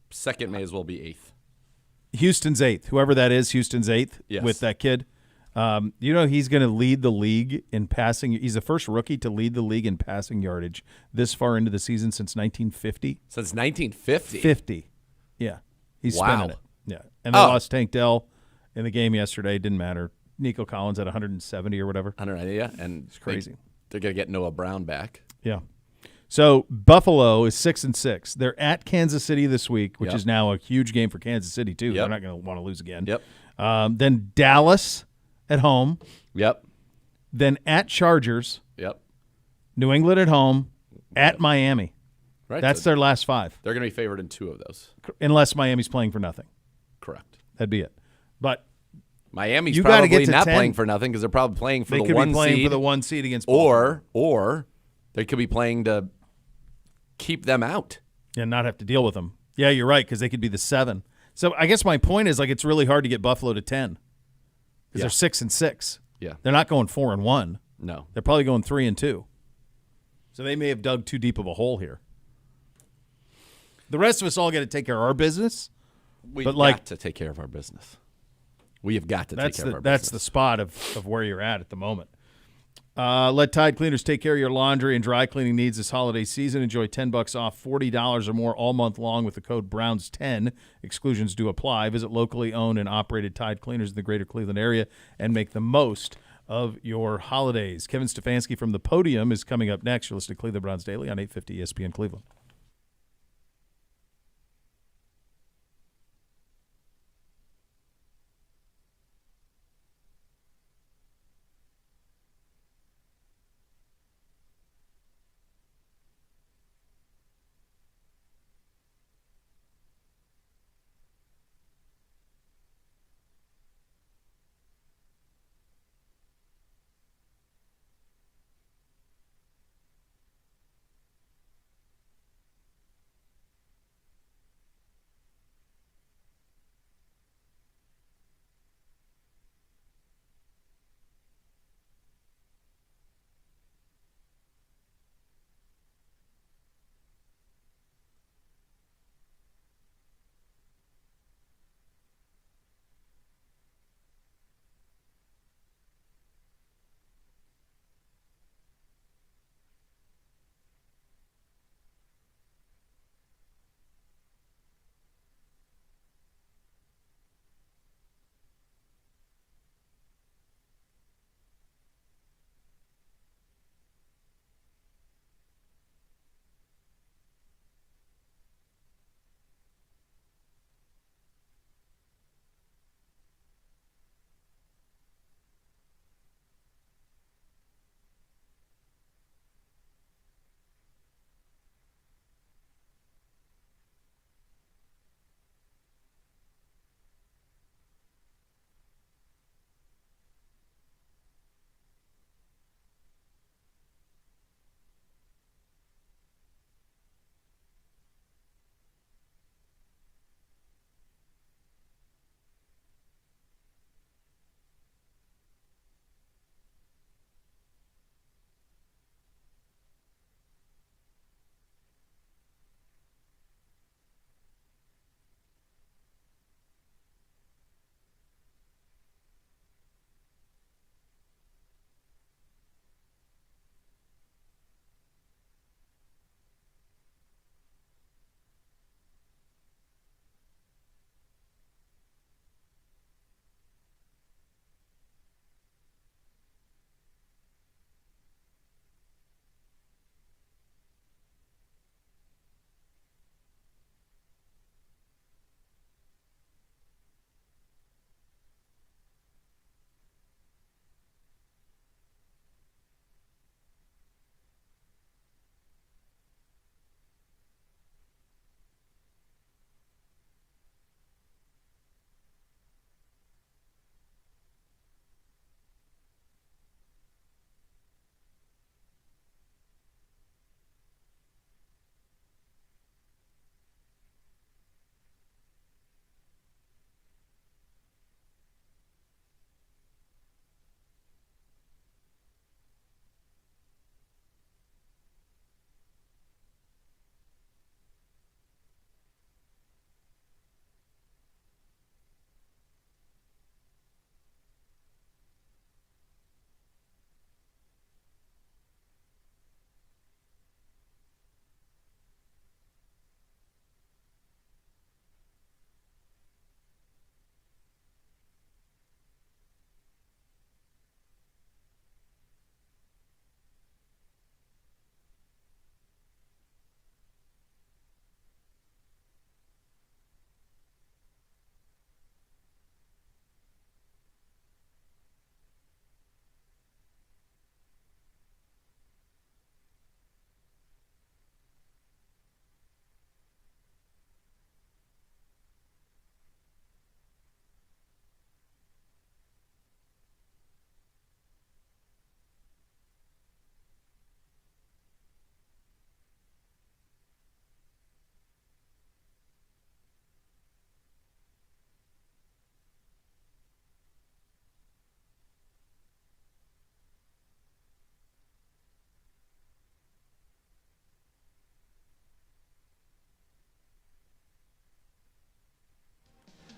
second, may as well be 8th. Houston's 8th. Whoever that is, Houston's 8th with that kid. He's going to lead the league in passing. He's the first rookie to lead the league in passing yardage this far into the season since 1950. Since 1950? 50. Yeah. He's wow. spinning it. Yeah. And they lost Tank Dell in the game yesterday. Didn't matter. Nico Collins at 170 or whatever. 190, yeah. And it's crazy. They're going to get Noah Brown back. Yeah. So Buffalo is 6-6. They're at Kansas City this week, which Yep. is now a huge game for Kansas City too. Yep. They're not going to want to lose again. Yep. Then Dallas at home. Yep. Then at Chargers. Yep. New England at home. At Miami. Right. That's so their last 5, they're going to be favored in 2 of those. unless Miami's playing for nothing. Correct. That'd be it. But Miami's You gotta get probably to not 10. playing for nothing because they're probably playing for they the could one be playing seed, for the 1 seed against Baltimore. or they could be playing to keep them out. And not have to deal with them. Yeah, you're right, because they could be the 7. So I guess my point is, like, it's really hard to get Buffalo to 10 because Yeah. they're 6-6. Yeah. They're not going 4-1. No. They're probably going 3-2. So they may have dug too deep of a hole here. The rest of us all got to take care of our business. We've But, like- got to take care of our business. We have got to take That's care of our that's the business. spot of where you're at the moment. Let Tide Cleaners take care of your laundry and dry cleaning needs this holiday season. Enjoy $10 off, $40 or more all month long with the code Browns10. Exclusions do apply. Visit locally owned and operated Tide Cleaners in the greater Cleveland area and make the most of your holidays. Kevin Stefanski from the podium is coming up next. You're listening to Cleveland Browns Daily on 850 ESPN Cleveland.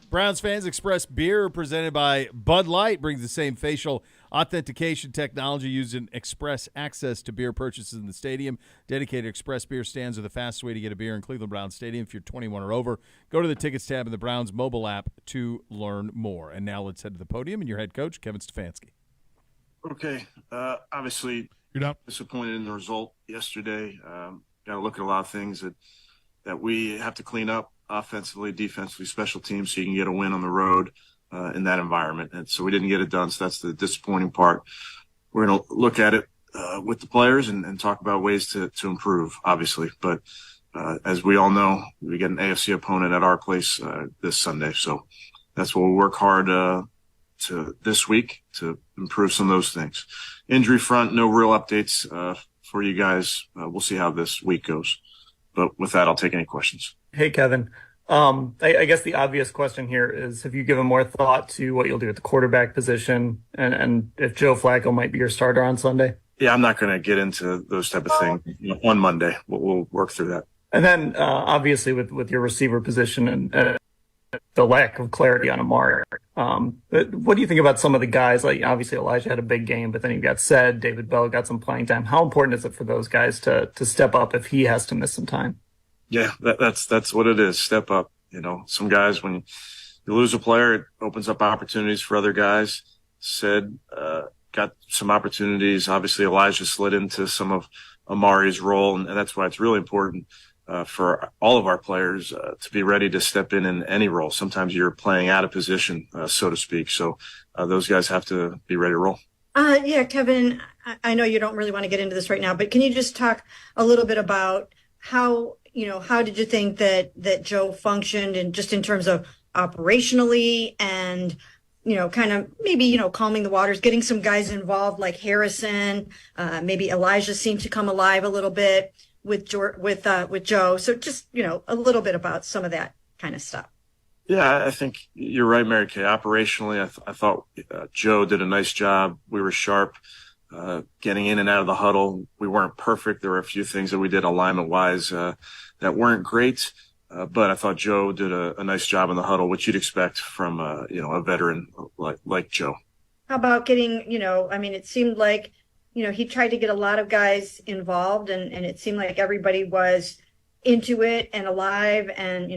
Browns fans, Express Beer, presented by Bud Light, brings the same facial authentication technology used in Express access to beer purchases in the stadium. Dedicated Express Beer stands are the fastest way to get a beer in Cleveland Browns Stadium. If you're 21 or over, go to the tickets tab in the Browns mobile app to learn more. And now let's head to the podium and your head coach, Kevin Stefanski. Okay. Obviously, You're not. disappointed in the result yesterday. Got to look at a lot of things that we have to clean up offensively, defensively, special teams, so you can get a win on the road in that environment. And so we didn't get it done, so that's the disappointing part. We're going to look at it with the players and talk about ways to improve, obviously. But as we all know, we get an AFC opponent at our place this Sunday. So that's what we'll work hard to this week to improve some of those things. Injury front, no real updates for you guys. We'll see how this week goes. But with that, I'll take any questions. Hey, Kevin. I guess the obvious question here is, have you given more thought to what you'll do at the quarterback position and if Joe Flacco might be your starter on Sunday? Yeah, I'm not going to get into those type of things on Monday. We'll work through that. And then obviously with your receiver position and the lack of clarity on Amari, what do you think about some of the guys? Like obviously Elijah had a big game, but then you got David Bell got some playing time. How important is it for those guys to step up if he has to miss some time? Yeah, that's what it is. Step up. Some guys, when you lose a player, it opens up opportunities for other guys. Got some opportunities. Obviously, Elijah slid into some of Amari's role, and that's why it's really important for all of our players to be ready to step in any role. Sometimes you're playing out of position, so to speak. So those guys have to be ready to roll. Yeah, Kevin, I know you don't really want to get into this right now, but can you just talk a little bit about how did you think that Joe functioned and just in terms of operationally and, kind of maybe, calming the waters, getting some guys involved like Harrison, maybe Elijah seemed to come alive a little bit with Joe. So just, a little bit about some of that kind of stuff. Yeah, I think you're right, Mary Kay. Operationally, I thought Joe did a nice job. We were sharp. Getting in and out of the huddle. We weren't perfect. There were a few things that we did alignment-wise that weren't great, but I thought Joe did a nice job in the huddle, which you'd expect from a veteran like Joe. How about getting, it seemed like, he tried to get a lot of guys involved, and it seemed like everybody was into it and alive, and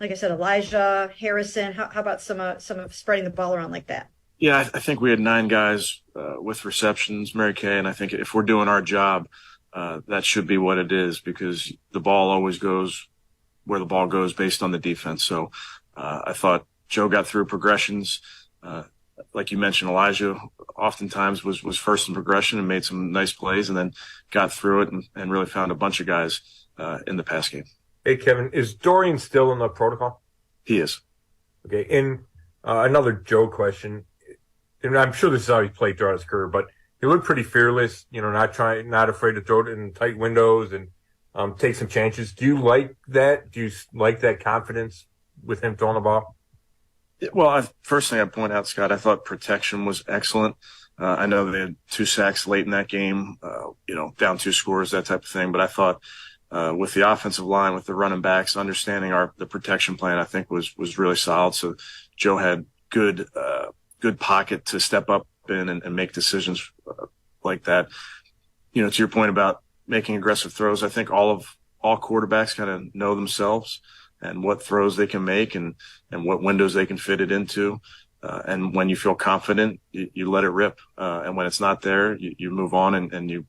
like I said, Elijah, Harrison. How about some of spreading the ball around like that? Yeah, I think we had 9 guys with receptions, Mary Kay, and I think if we're doing our job, that should be what it is, because the ball always goes where the ball goes based on the defense. So I thought Joe got through progressions. Like you mentioned, Elijah oftentimes was first in progression and made some nice plays, and then got through it and really found a bunch of guys in the pass game. Hey, Kevin, is Dorian still in the protocol? He is. Okay, and another Joe question. And I'm sure this is how he played throughout his career, but he looked pretty fearless, not afraid to throw it in tight windows and take some chances. Do you like that? Do you like that confidence with him throwing the ball? Well, first thing I'd point out, Scott, I thought protection was excellent. I know they had 2 sacks late in that game, down 2 scores, that type of thing. But I thought with the offensive line, with the running backs, understanding the protection plan, I think was really solid. So Joe had good pocket to step up in and make decisions like that. To your point about making aggressive throws, I think all quarterbacks kind of know themselves and what throws they can make and what windows they can fit it into. And when you feel confident, you let it rip. And when it's not there, you move on and you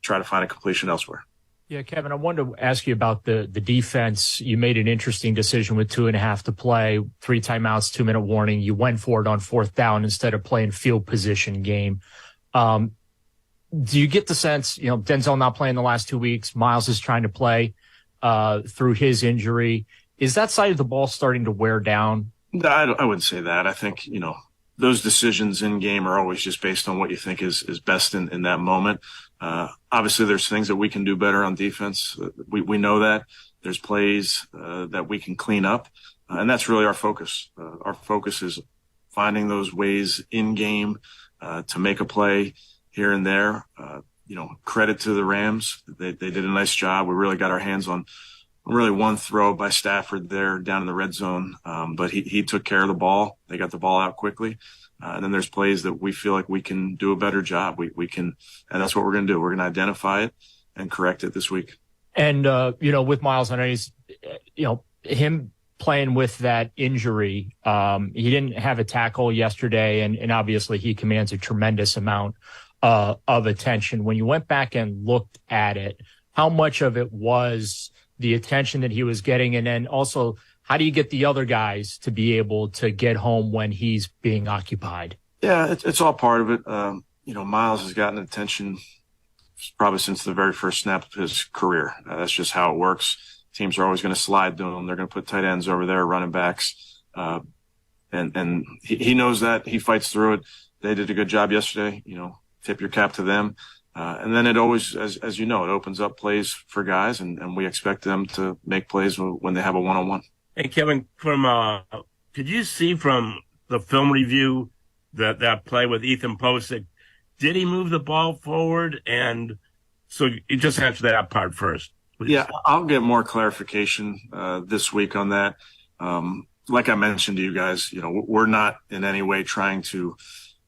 try to find a completion elsewhere. Yeah, Kevin, I wanted to ask you about the defense. You made an interesting decision with 2.5 to play, 3 timeouts, 2-minute warning. You went for it on 4th down instead of playing field position game. Do you get the sense, Denzel not playing the last 2 weeks, Miles is trying to play through his injury. Is that side of the ball starting to wear down? No, I wouldn't say that. I think, those decisions in game are always just based on what you think is best in that moment. Obviously there's things that we can do better on defense. We know that there's plays that we can clean up. And that's really our focus. Our focus is finding those ways in game to make a play here and there. Credit to the Rams. They did a nice job. We really got our hands on really one throw by Stafford there down in the red zone. But he took care of the ball. They got the ball out quickly. And then there's plays that we feel like we can do a better job. We can, and that's what we're going to do. We're going to identify it and correct it this week. And, with Miles, I know he's, him playing with that injury, he didn't have a tackle yesterday, and obviously he commands a tremendous amount of attention. When you went back and looked at it, how much of it was the attention that he was getting? And then also, how do you get the other guys to be able to get home when he's being occupied? Yeah, it's all part of it. Miles has gotten attention probably since the very first snap of his career. That's just how it works. Teams are always going to slide to him. They're going to put tight ends over there, running backs. And he knows that. He fights through it. They did a good job yesterday. Tip your cap to them. And then it always, as you know, it opens up plays for guys, and we expect them to make plays when they have a one-on-one. Hey, Kevin, could you see from the film review that play with Ethan Posick, did he move the ball forward? And so you just answer that part first, please. Yeah, I'll get more clarification this week on that. Like I mentioned to you guys, we're not in any way trying to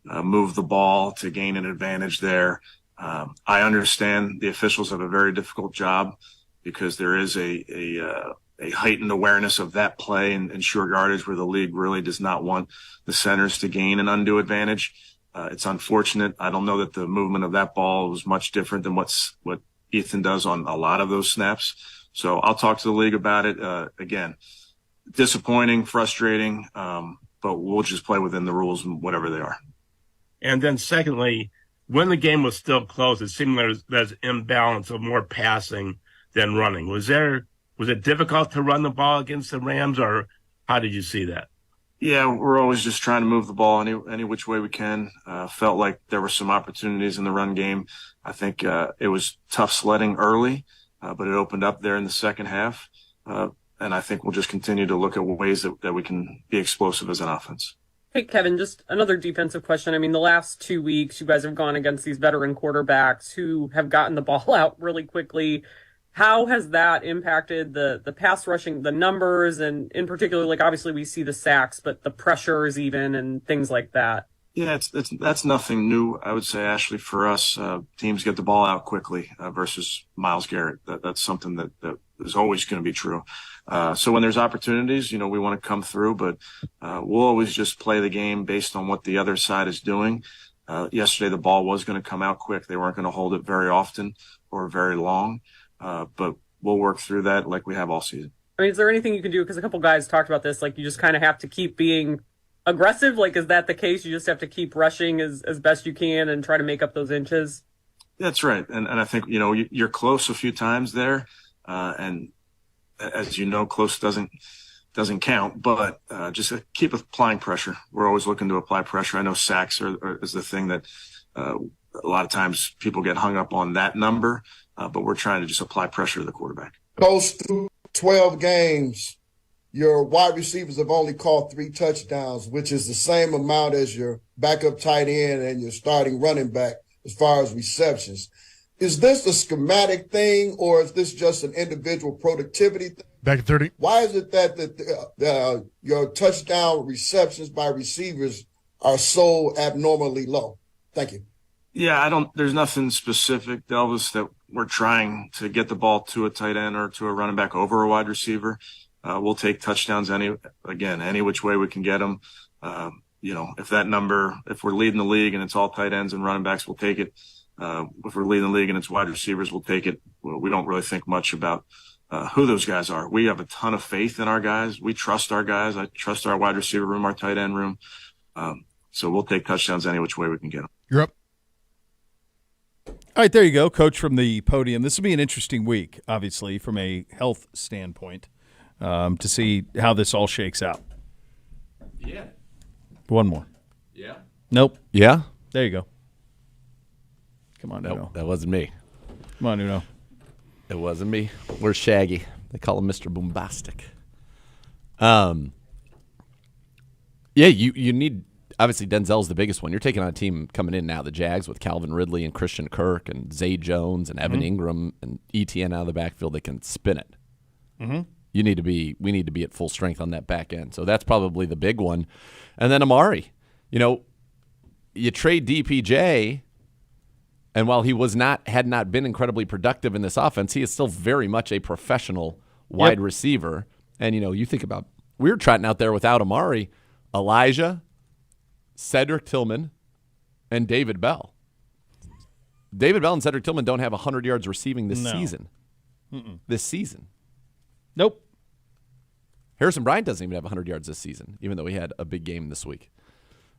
move the ball to gain an advantage there. I understand the officials have a very difficult job because there is a heightened awareness of that play and short yardage where the league really does not want the centers to gain an undue advantage. It's unfortunate. I don't know that the movement of that ball was much different than what Ethan does on a lot of those snaps. So I'll talk to the league about it. Again, disappointing, frustrating, but we'll just play within the rules, whatever they are. And then secondly, when the game was still close, it seemed there's imbalance of more passing than running. Was it difficult to run the ball against the Rams, or how did you see that? Yeah, we're always just trying to move the ball any which way we can. Felt like there were some opportunities in the run game. I think it was tough sledding early, but it opened up there in the second half. And I think we'll just continue to look at ways that we can be explosive as an offense. Hey, Kevin, just another defensive question. I mean, the last 2 weeks, you guys have gone against these veteran quarterbacks who have gotten the ball out really quickly. How has that impacted the pass rushing, the numbers, and in particular, like obviously we see the sacks, but the pressures even and things like that? Yeah, that's nothing new, I would say, Ashley, for us. Teams get the ball out quickly versus Myles Garrett. That's something that is always going to be true. So when there's opportunities, we want to come through, but we'll always just play the game based on what the other side is doing. Yesterday, the ball was going to come out quick. They weren't going to hold it very often or very long, but we'll work through that like we have all season. I mean, is there anything you can do? Because a couple guys talked about this, like you just kind of have to keep being aggressive. Like, is that the case? You just have to keep rushing as best you can and try to make up those inches? That's right. And I think, you're close a few times there. And as you know, close doesn't count, but just keep applying pressure. We're always looking to apply pressure. I know sacks is the thing that a lot of times people get hung up on that number, but we're trying to just apply pressure to the quarterback. Goes through 12 games, your wide receivers have only caught 3 touchdowns, which is the same amount as your backup tight end and your starting running back as far as receptions. Is this a schematic thing, or is this just an individual productivity thing? Back at 30. Why is it that your touchdown receptions by receivers are so abnormally low? Thank you. Yeah, there's nothing specific, Delvis, that we're trying to get the ball to a tight end or to a running back over a wide receiver. We'll take touchdowns any which way we can get them. If we're leading the league and it's all tight ends and running backs, we'll take it. If we're leading the league and it's wide receivers, we'll take it. We don't really think much about who those guys are. We have a ton of faith in our guys. We trust our guys. I trust our wide receiver room, our tight end room. So we'll take touchdowns any which way we can get them. You're up. All right, there you go, Coach from the podium. This will be an interesting week, obviously, from a health standpoint, to see how this all shakes out. Yeah. One more. Yeah. Nope. Yeah. There you go. Come on, Nope, Nuno. that wasn't me. Come on, Nuno. It wasn't me. Where's Shaggy? They call him Mr. Boombastic. Yeah, you need – obviously Denzel's the biggest one. You're taking on a team coming in now, the Jags, with Calvin Ridley and Christian Kirk and Zay Jones and Evan Ingram and ETN out of the backfield. They can spin it. Mm-hmm. We need to be at full strength on that back end. So that's probably the big one. And then Amari, you trade DPJ, and while he had not been incredibly productive in this offense, he is still very much a professional wide receiver. And you think about, we were trotting out there without Amari, Elijah, Cedric Tillman, and David Bell. David Bell and Cedric Tillman don't have 100 yards receiving this season. This season. Nope. Harrison Bryant doesn't even have 100 yards this season, even though he had a big game this week.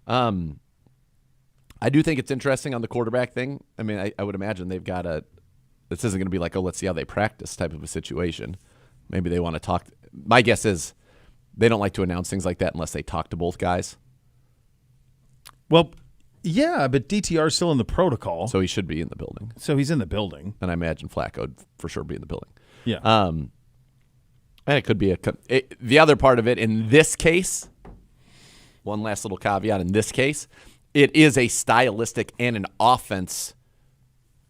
I do think it's interesting on the quarterback thing. I mean, I would imagine they've got this isn't going to be like, let's see how they practice type of a situation. Maybe they want to talk. My guess is they don't like to announce things like that unless they talk to both guys. Well, yeah, but DTR's still in the protocol. So he should be in the building. So he's in the building. And I imagine Flacco would for sure be in the building. Yeah. And it could be the other part of it in this case, one last little caveat in this case, it is a stylistic and an offense.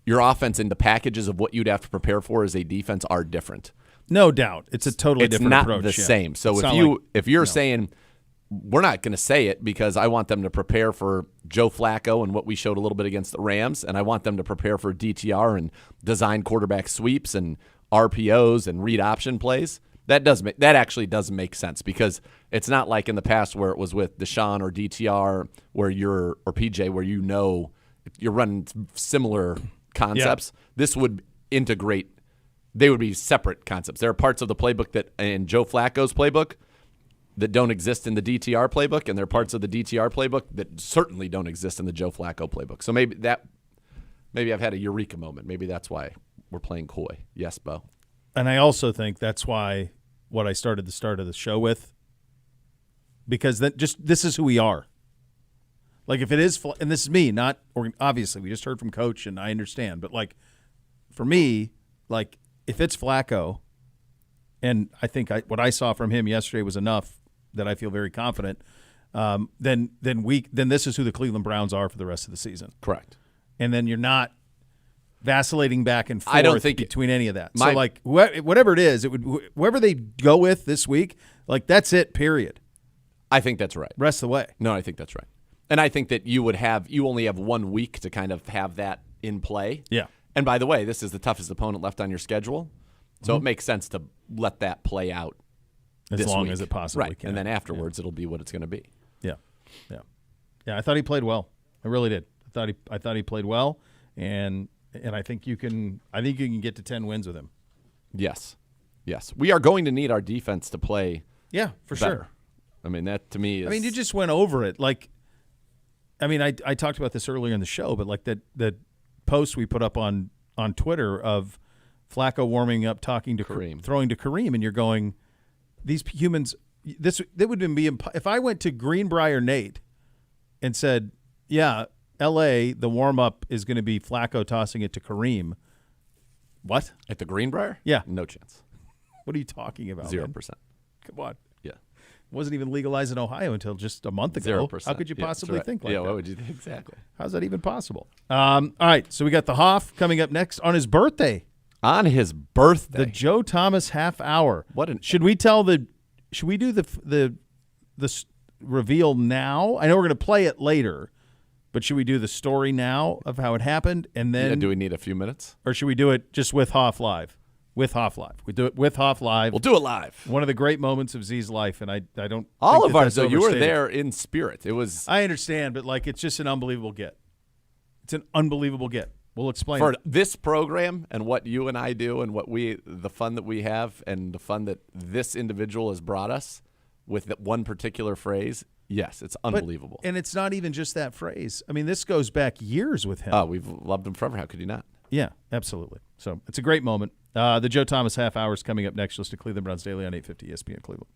Your offense and the packages of what you'd have to prepare for as a defense are different. No doubt. It's a totally different approach. It's not the same. So if you're saying, we're not going to say it because I want them to prepare for Joe Flacco and what we showed a little bit against the Rams, and I want them to prepare for DTR and design quarterback sweeps and RPOs and read option plays, that actually does make sense because it's not like in the past where it was with Deshaun or DTR or PJ where you're running similar concepts. Yeah. This would integrate. They would be separate concepts. There are parts of the playbook that in Joe Flacco's playbook that don't exist in the DTR playbook, and there are parts of the DTR playbook that certainly don't exist in the Joe Flacco playbook. So maybe I've had a eureka moment. Maybe that's why we're playing coy. Yes, Bo. And I also think that's why what I started the start of the show with, because this is who we are. Like if it is, and this is me, not obviously we just heard from Coach, and I understand, but like for me, like if it's Flacco, and I think what I saw from him yesterday was enough that I feel very confident. Then this is who the Cleveland Browns are for the rest of the season. Correct. And then you're not vacillating back and forth I don't think between any of that. So like whatever it is, whoever they go with this week, like that's it. Period. I think that's right. Rest of the way. No, I think that's right. And I think that you only have 1 week to kind of have that in play. Yeah. And by the way, this is the toughest opponent left on your schedule, so it makes sense to let that play out as long as it possibly right. can. And then afterwards, it'll be what it's going to be. Yeah. I thought he played well. I really did. I thought he played well, and I think you can get to 10 wins with him. Yes. We are going to need our defense to play. Yeah, for better. sure. I mean, that to me is. I mean, you just went over it. Like, I mean, I talked about this earlier in the show, but like that post we put up on Twitter of Flacco warming up, talking to Kareem, throwing to Kareem, and you're going, these humans. That would be if I went to Greenbrier Nate and said, yeah, L.A. the warm up is going to be Flacco tossing it to Kareem. What at the Greenbrier? Yeah, no chance. What are you talking about? 0%. Come on. Yeah. It wasn't even legalized in Ohio until just a month ago. 0%. How could you possibly right. think like that? Yeah, what would you think? Exactly. How's that even possible? All right, so we got the Hoff coming up next on his birthday. On his birthday. The Joe Thomas half hour. Should we do the reveal now? I know we're going to play it later, but should we do the story now of how it happened and then do we need a few minutes? Or should we do it just with Hoff live? With Hoff live. We do it with Hoff live. We'll do it live. One of the great moments of Z's life, and I don't all think of ours. that's So you were overstated. there in spirit. It was. I understand, but like it's just an unbelievable get. It's an unbelievable get. We'll explain for it. This program and what you and I do and the fun that we have and the fun that this individual has brought us with that one particular phrase. Yes, it's unbelievable. And it's not even just that phrase. I mean, this goes back years with him. Oh, we've loved him forever. How could you not? Yeah, absolutely. So it's a great moment. The Joe Thomas half hour is coming up next. Listen to Cleveland Browns Daily on 850 ESPN Cleveland.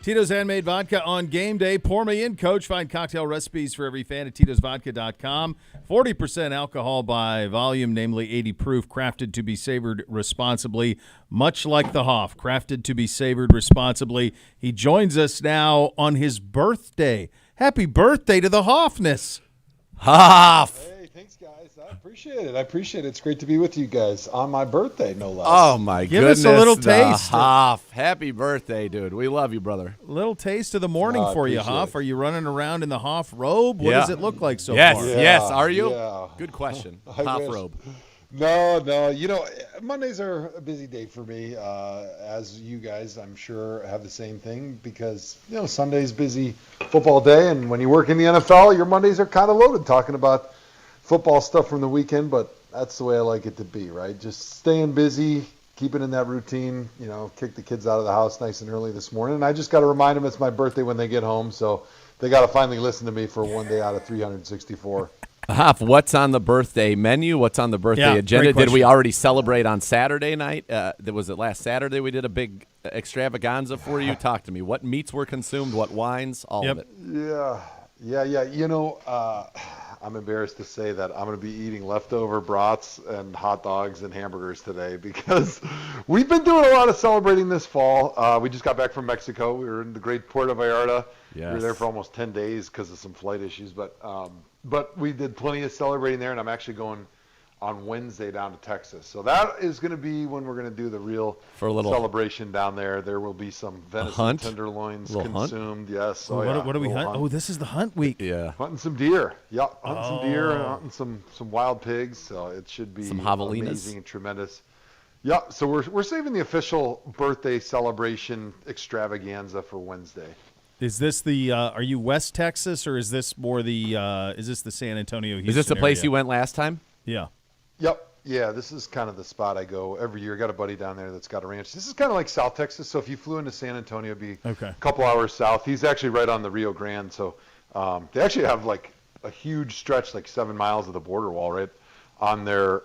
Tito's Handmade Vodka on game day. Pour me in, Coach. Find cocktail recipes for every fan at titosvodka.com. 40% alcohol by volume, namely 80 proof, crafted to be savored responsibly, much like the Hoff, crafted to be savored responsibly. He joins us now on his birthday. Happy birthday to the Hoffness. Hoff. Hey, thanks, guys. I appreciate it. It's great to be with you guys on my birthday, no less. Oh, my Give goodness. us a little the taste. Hoff. Happy birthday, dude. We love you, brother. Little taste of the morning Oh, I for you, appreciate Hoff. it. Are you running around in the Hoff robe? What does it look like so yes, far? Yes, Are you? Yeah. Good question. I Hoff wish. robe. No. Mondays are a busy day for me, as you guys, I'm sure, have the same thing because, Sunday's busy football day, and when you work in the NFL, your Mondays are kind of loaded talking about football stuff from the weekend, but that's the way I like it to be, right? Just staying busy, keeping in that routine, kick the kids out of the house nice and early this morning. And I just got to remind them it's my birthday when they get home, so they got to finally listen to me for one day out of 364. Hoff, what's on the birthday menu? What's on the birthday Yeah, agenda? great Did we question. already celebrate on Saturday night? Was it last Saturday we did a big extravaganza for you? Talk to me. What meats were consumed? What wines? All of it. Yeah. I'm embarrassed to say that I'm going to be eating leftover brats and hot dogs and hamburgers today because we've been doing a lot of celebrating this fall. We just got back from Mexico. We were in the great Puerto Vallarta. Yes. We were there for almost 10 days because of some flight issues, but we did plenty of celebrating there, and I'm actually going on Wednesday down to Texas. So that is going to be when we're going to do the real For a little celebration down there. There will be some venison hunt? tenderloins Little hunt? consumed. Yes. Oh, what do we hunt? Oh, this is the hunt week. Yeah. Hunting some deer. Yeah, hunting some deer and hunting some wild pigs. So it should be Some javelinas? amazing and tremendous. Yeah, so we're saving the official birthday celebration extravaganza for Wednesday. Is this the? Are you West Texas or is this more the? Is this the San Antonio? Houston Is this the place area? you went last time? Yeah. Yep. Yeah, this is kind of the spot I go every year. Got a buddy down there that's got a ranch. This is kind of like South Texas. So if you flew into San Antonio, it'd be a couple hours south. He's actually right on the Rio Grande. So they actually have like a huge stretch, like 7 miles of the border wall right on their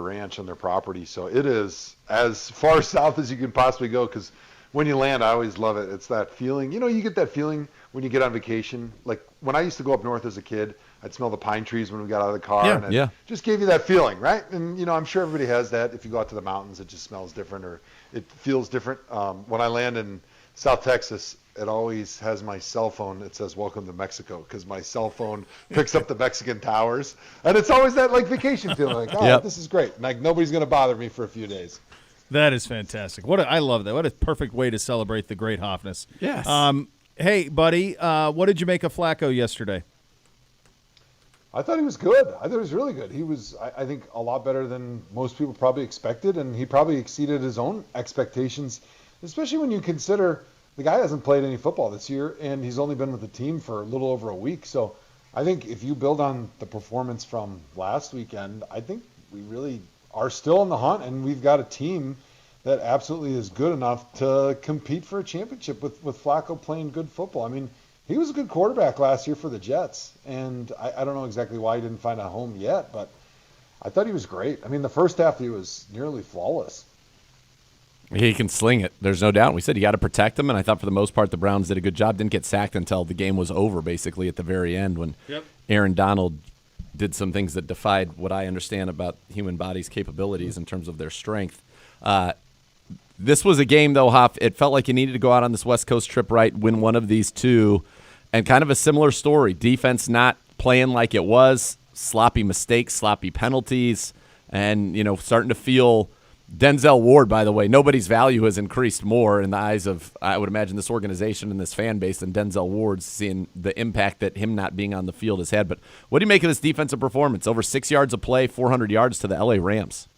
ranch, on their property. So it is as far south as you can possibly go because when you land, I always love it. It's that feeling. You get that feeling when you get on vacation. Like when I used to go up north as a kid, I'd smell the pine trees when we got out of the car. Yeah, and it just gave you that feeling, right? And, I'm sure everybody has that. If you go out to the mountains, it just smells different or it feels different. When I land in South Texas, it always has my cell phone. It says, "Welcome to Mexico," because my cell phone picks up the Mexican towers. And it's always that, like, vacation feeling. Like, oh, this is great. Like, nobody's going to bother me for a few days. That is fantastic. I love that. What a perfect way to celebrate the great Hoffness. Yes. Hey, buddy, what did you make of Flacco yesterday? I thought he was good. I thought he was really good. He was, I think, a lot better than most people probably expected, and he probably exceeded his own expectations, especially when you consider the guy hasn't played any football this year, and he's only been with the team for a little over a week. So I think if you build on the performance from last weekend, I think we really are still in the hunt, and we've got a team that absolutely is good enough to compete for a championship with Flacco playing good football. I mean, he was a good quarterback last year for the Jets, and I don't know exactly why he didn't find a home yet, but I thought he was great. I mean, the first half he was nearly flawless. He can sling it. There's no doubt. We said you got to protect him, and I thought for the most part the Browns did a good job. Didn't get sacked until the game was over, basically at the very end when Aaron Donald did some things that defied what I understand about human bodies' capabilities in terms of their strength. This was a game, though, Hoff. It felt like you needed to go out on this West Coast trip, right, win one of these two, and kind of a similar story. Defense not playing like it was, sloppy mistakes, sloppy penalties, and, starting to feel Denzel Ward, by the way. Nobody's value has increased more in the eyes of, I would imagine, this organization and this fan base than Denzel Ward's, seeing the impact that him not being on the field has had. But what do you make of this defensive performance? Over 6 yards of play, 400 yards to the L.A. Rams.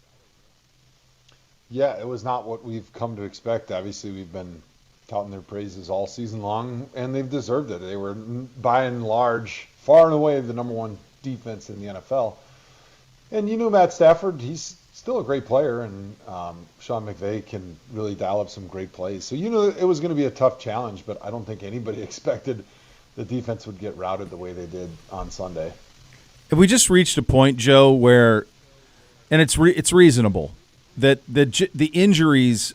Yeah, it was not what we've come to expect. Obviously, we've been touting their praises all season long, and they've deserved it. They were, by and large, far and away the number one defense in the NFL. And Matt Stafford, he's still a great player, and Sean McVay can really dial up some great plays. So it was going to be a tough challenge, but I don't think anybody expected the defense would get routed the way they did on Sunday. Have we just reached a point, Joe, where, and it's reasonable, that the injuries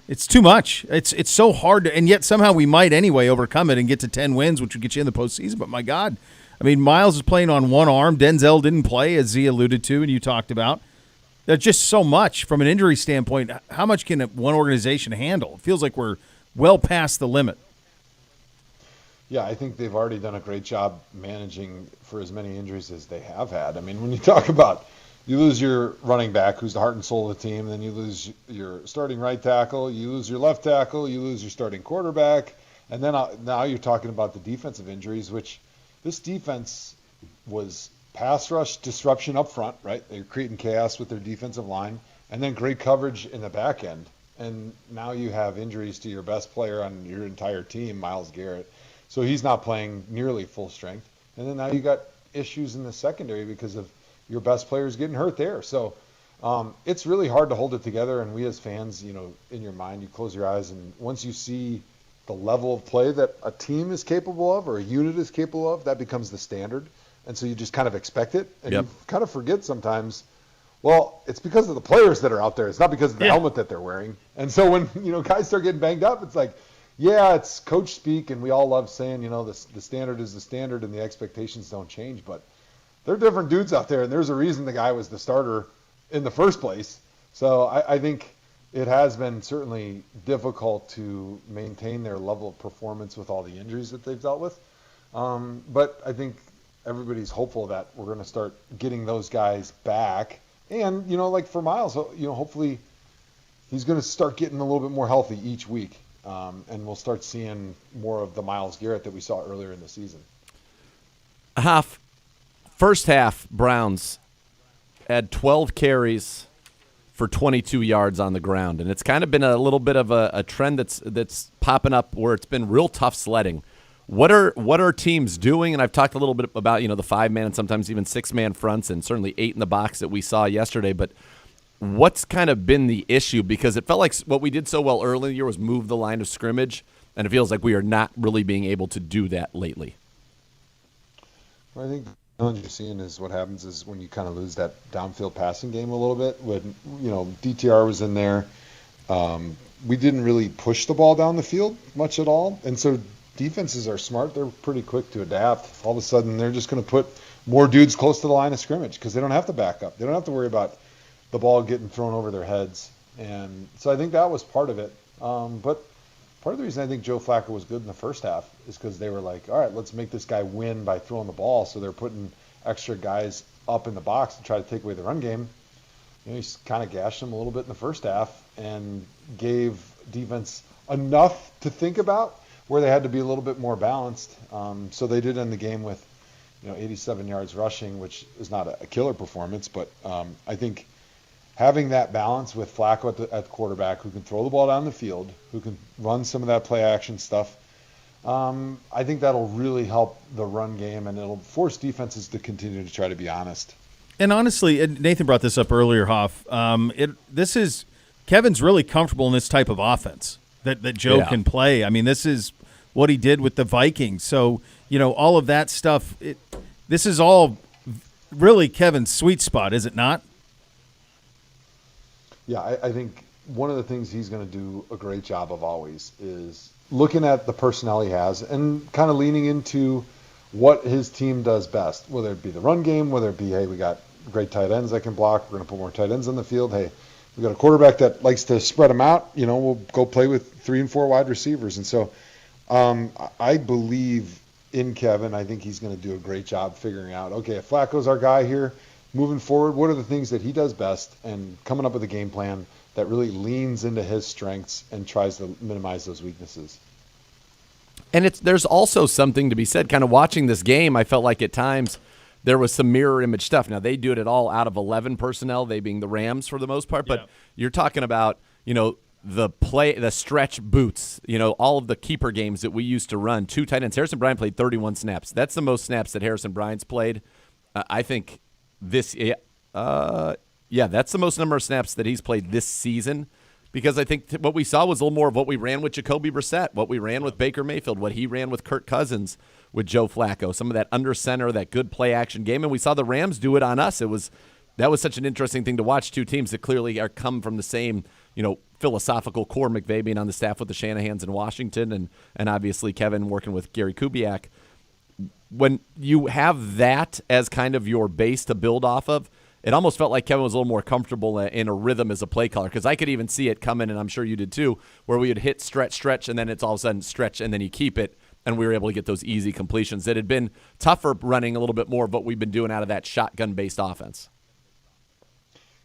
It's too much. It's so hard, and yet somehow we might anyway overcome it and get to 10 wins, which would get you in the postseason. But my God, I mean, Miles is playing on one arm. Denzel didn't play, as Z alluded to and you talked about. There's just so much from an injury standpoint. How much can one organization handle? It feels like we're well past the limit. Yeah, I think they've already done a great job managing for as many injuries as they have had. I mean, when you talk about you lose your running back, who's the heart and soul of the team, and then you lose your starting right tackle, you lose your left tackle, you lose your starting quarterback, and then now you're talking about the defensive injuries, which this defense was pass rush disruption up front, right? They're creating chaos with their defensive line, and then great coverage in the back end. And now you have injuries to your best player on your entire team, Myles Garrett. So he's not playing nearly full strength. And then now you got issues in the secondary because of your best players getting hurt there. So it's really hard to hold it together. And we as fans, in your mind, you close your eyes, and once you see the level of play that a team is capable of or a unit is capable of, that becomes the standard. And so you just kind of expect it. And you kind of forget sometimes, well, it's because of the players that are out there. It's not because of the helmet that they're wearing. And so when, guys start getting banged up, it's like, yeah, it's coach speak, and we all love saying, the standard is the standard and the expectations don't change. But they're different dudes out there, and there's a reason the guy was the starter in the first place. So I think it has been certainly difficult to maintain their level of performance with all the injuries that they've dealt with. But I think everybody's hopeful that we're going to start getting those guys back. And, like for Miles, hopefully he's going to start getting a little bit more healthy each week. And we'll start seeing more of the Myles Garrett that we saw earlier in the season. Hoff, first half, Browns had 12 carries for 22 yards on the ground. And it's kind of been a little bit of a trend that's popping up where it's been real tough sledding. What are teams doing? And I've talked a little bit about, the 5-man and sometimes even 6-man fronts, and certainly 8 in the box that we saw yesterday. But what's kind of been the issue? Because it felt like what we did so well early in the year was move the line of scrimmage, and it feels like we are not really being able to do that lately. Well, I think the challenge you're seeing is what happens is when you kind of lose that downfield passing game a little bit. When, DTR was in there, we didn't really push the ball down the field much at all. And so defenses are smart. They're pretty quick to adapt. All of a sudden, they're just going to put more dudes close to the line of scrimmage because they don't have to back up. They don't have to worry about the ball getting thrown over their heads. And so I think that was part of it. But part of the reason I think Joe Flacco was good in the first half is because they were like, all right, let's make this guy win by throwing the ball. So they're putting extra guys up in the box to try to take away the run game. He kind of gashed them a little bit in the first half and gave defense enough to think about where they had to be a little bit more balanced. So they did end the game with 87 yards rushing, which is not a killer performance, but I think having that balance with Flacco at the quarterback, who can throw the ball down the field, who can run some of that play action stuff, I think that'll really help the run game, and it'll force defenses to continue to try to be honest. And honestly, Nathan brought this up earlier, Hoff. Kevin's really comfortable in this type of offense that Joe can play. I mean, this is what he did with the Vikings. So, all of that stuff, this is all really Kevin's sweet spot, is it not? Yeah, I think one of the things he's going to do a great job of always is looking at the personnel he has and kind of leaning into what his team does best, whether it be the run game, whether it be, hey, we got great tight ends that can block, we're going to put more tight ends on the field. Hey, we got a quarterback that likes to spread them out, we'll go play with 3 and 4 wide receivers. And so I believe in Kevin. I think he's going to do a great job figuring out, okay, if Flacco's our guy here, moving forward, what are the things that he does best, and coming up with a game plan that really leans into his strengths and tries to minimize those weaknesses. And there's also something to be said. Kind of watching this game, I felt like at times there was some mirror image stuff. Now, they do it all out of 11 personnel, they being the Rams for the most part, but you're talking about, the stretch boots, all of the keeper games that we used to run, 2 tight ends. Harrison Bryant played 31 snaps. That's the most snaps that Harrison Bryant's played. I think that's the most number of snaps that he's played this season, because I think what we saw was a little more of what we ran with Jacoby Brissett, what we ran with Baker Mayfield, what he ran with Kirk Cousins with Joe Flacco, some of that under center, that good play action game, and we saw the Rams do it on us. That was such an interesting thing to watch, 2 teams that clearly come from the same philosophical core, McVay being on the staff with the Shanahans in Washington, and obviously Kevin working with Gary Kubiak. When you have that as kind of your base to build off of, it almost felt like Kevin was a little more comfortable in a rhythm as a play caller, because I could even see it coming, and I'm sure you did too, where we would hit stretch, and then it's all of a sudden stretch, and then you keep it, and we were able to get those easy completions. It had been tougher running a little bit more of what we've been doing out of that shotgun-based offense.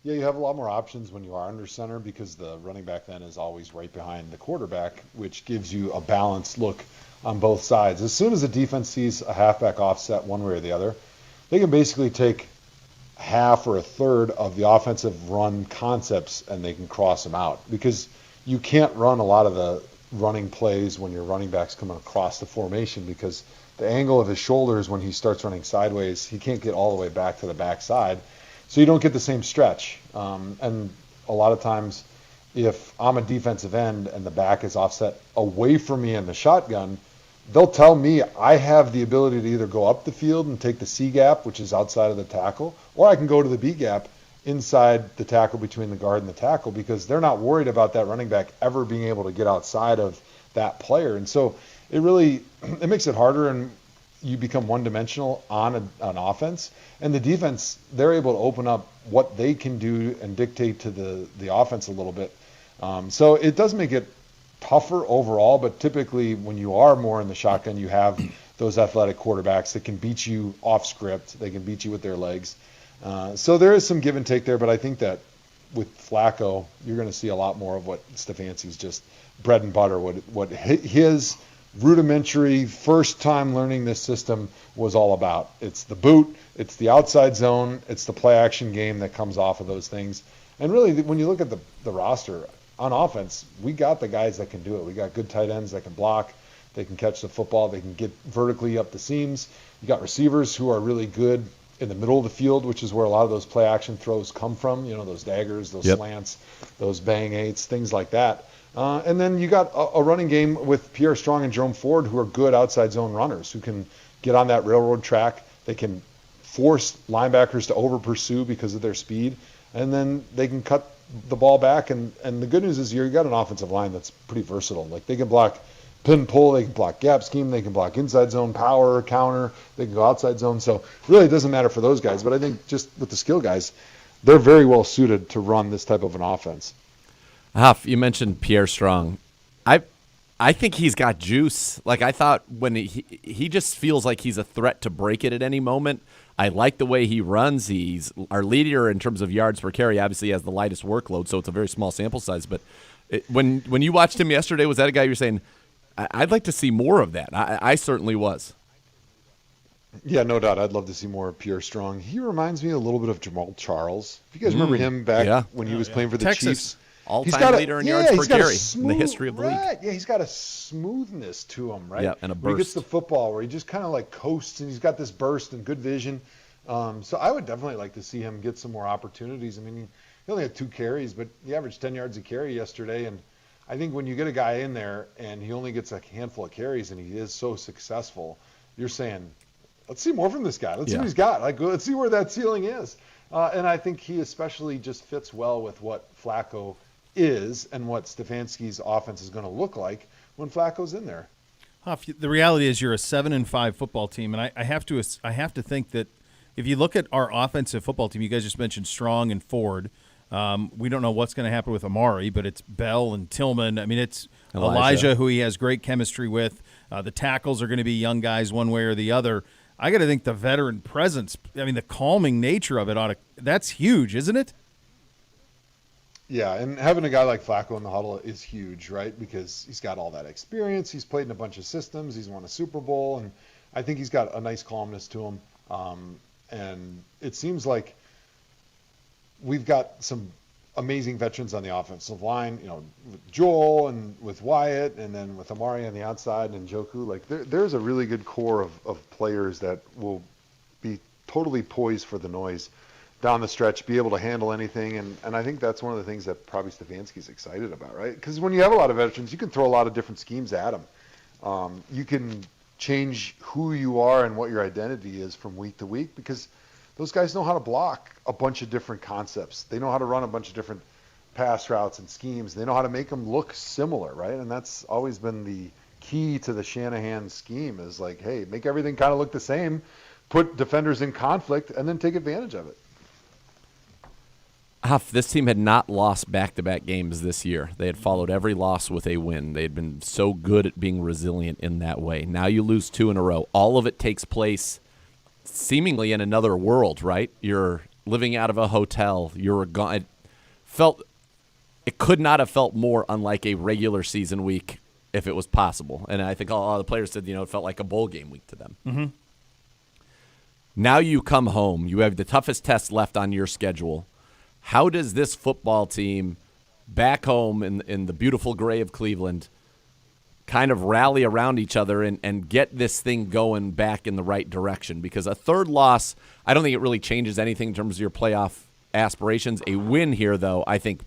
Yeah, you have a lot more options when you are under center because the running back then is always right behind the quarterback, which gives you a balanced look on both sides. As soon as the defense sees a halfback offset one way or the other, they can basically take half or a third of the offensive run concepts and they can cross them out, because you can't run a lot of the running plays when your running back's coming across the formation, because the angle of his shoulders when he starts running sideways, he can't get all the way back to the backside. So you don't get the same stretch. And a lot of times, if I'm a defensive end and the back is offset away from me in the shotgun, they'll tell me I have the ability to either go up the field and take the C gap, which is outside of the tackle, or I can go to the B gap inside the tackle between the guard and the tackle, because they're not worried about that running back ever being able to get outside of that player. And so it makes it harder, and you become one-dimensional on an offense. And the defense, they're able to open up what they can do and dictate to the offense a little bit. So it does make it tougher overall, but typically when you are more in the shotgun, you have those athletic quarterbacks that can beat you off script. They can beat you with their legs. So there is some give and take there, but I think that with Flacco, you're going to see a lot more of what Stefanski's just bread and butter, what his rudimentary first time learning this system was all about. It's the boot, it's the outside zone, it's the play action game that comes off of those things. And really, when you look at the roster on offense, we got the guys that can do it. We got good tight ends that can block, they can catch the football, they can get vertically up the seams. You got receivers who are really good in the middle of the field, which is where a lot of those play action throws come from, those daggers, those slants, those bang eights, things like that. And then you got a running game with Pierre Strong and Jerome Ford, who are good outside zone runners, who can get on that railroad track. They can force linebackers to over pursue because of their speed, and then they can cut the ball back. And the good news is you got an offensive line that's pretty versatile. Like, they can block pin pull, they can block gap scheme, they can block inside zone power, counter, they can go outside zone. So really it doesn't matter for those guys. But I think just with the skill guys, they're very well suited to run this type of an offense. Hoff, you mentioned Pierre Strong. I think he's got juice. Like, I thought when he just feels like he's a threat to break it at any moment. I like the way he runs. He's our leader in terms of yards per carry. Obviously, he has the lightest workload, so it's a very small sample size. But when you watched him yesterday, was that a guy you're saying, I'd like to see more of that? I certainly was. Yeah, no doubt. I'd love to see more of Pierre Strong. He reminds me a little bit of Jamal Charles. If you guys remember him back when he was playing for the Texas. Chiefs. All-time leader in yards per carry in the history of the league. Yeah, he's got a smoothness to him, right? Yeah, and a burst. Where he gets the football, where he just kind of like coasts, and he's got this burst and good vision. So I would definitely like to see him get some more opportunities. I mean, he only had 2 carries, but he averaged 10 yards a carry yesterday. And I think when you get a guy in there and he only gets a handful of carries and he is so successful, you're saying, let's see more from this guy. Let's see what he's got. Like, let's see where that ceiling is. And I think he especially just fits well with what Flacco is and what Stefanski's offense is going to look like when Flacco's in there. Hoff, the reality is you're a 7-5 football team, and I have to think that if you look at our offensive football team, you guys just mentioned Strong and Ford. We don't know what's going to happen with Amari, but it's Bell and Tillman. I mean, it's Elijah, who he has great chemistry with. The tackles are going to be young guys one way or the other. I got to think the veteran presence, I mean, the calming nature of it, that's huge, isn't it? Yeah, and having a guy like Flacco in the huddle is huge, right? Because he's got all that experience. He's played in a bunch of systems. He's won a Super Bowl, and I think he's got a nice calmness to him. And it seems like we've got some amazing veterans on the offensive line, with Joel and with Wyatt, and then with Amari on the outside and Njoku. Like, there's a really good core of players that will be totally poised for the noise down the stretch, be able to handle anything. And I think that's one of the things that probably Stefanski's excited about, right? Because when you have a lot of veterans, you can throw a lot of different schemes at them. You can change who you are and what your identity is from week to week, because those guys know how to block a bunch of different concepts. They know how to run a bunch of different pass routes and schemes. They know how to make them look similar, right? And that's always been the key to the Shanahan scheme is like, hey, make everything kind of look the same, put defenders in conflict, and then take advantage of it. Hoff, this team had not lost back-to-back games this year. They had followed every loss with a win. They had been so good at being resilient in that way. Now you lose 2 in a row. All of it takes place seemingly in another world, right? You're living out of a hotel. You're gone. It could not have felt more unlike a regular season week if it was possible. And I think all the players said, it felt like a bowl game week to them. Mm-hmm. Now you come home. You have the toughest test left on your schedule. How does this football team back home in the beautiful gray of Cleveland kind of rally around each other and get this thing going back in the right direction? Because a third loss, I don't think it really changes anything in terms of your playoff aspirations. A win here, though, I think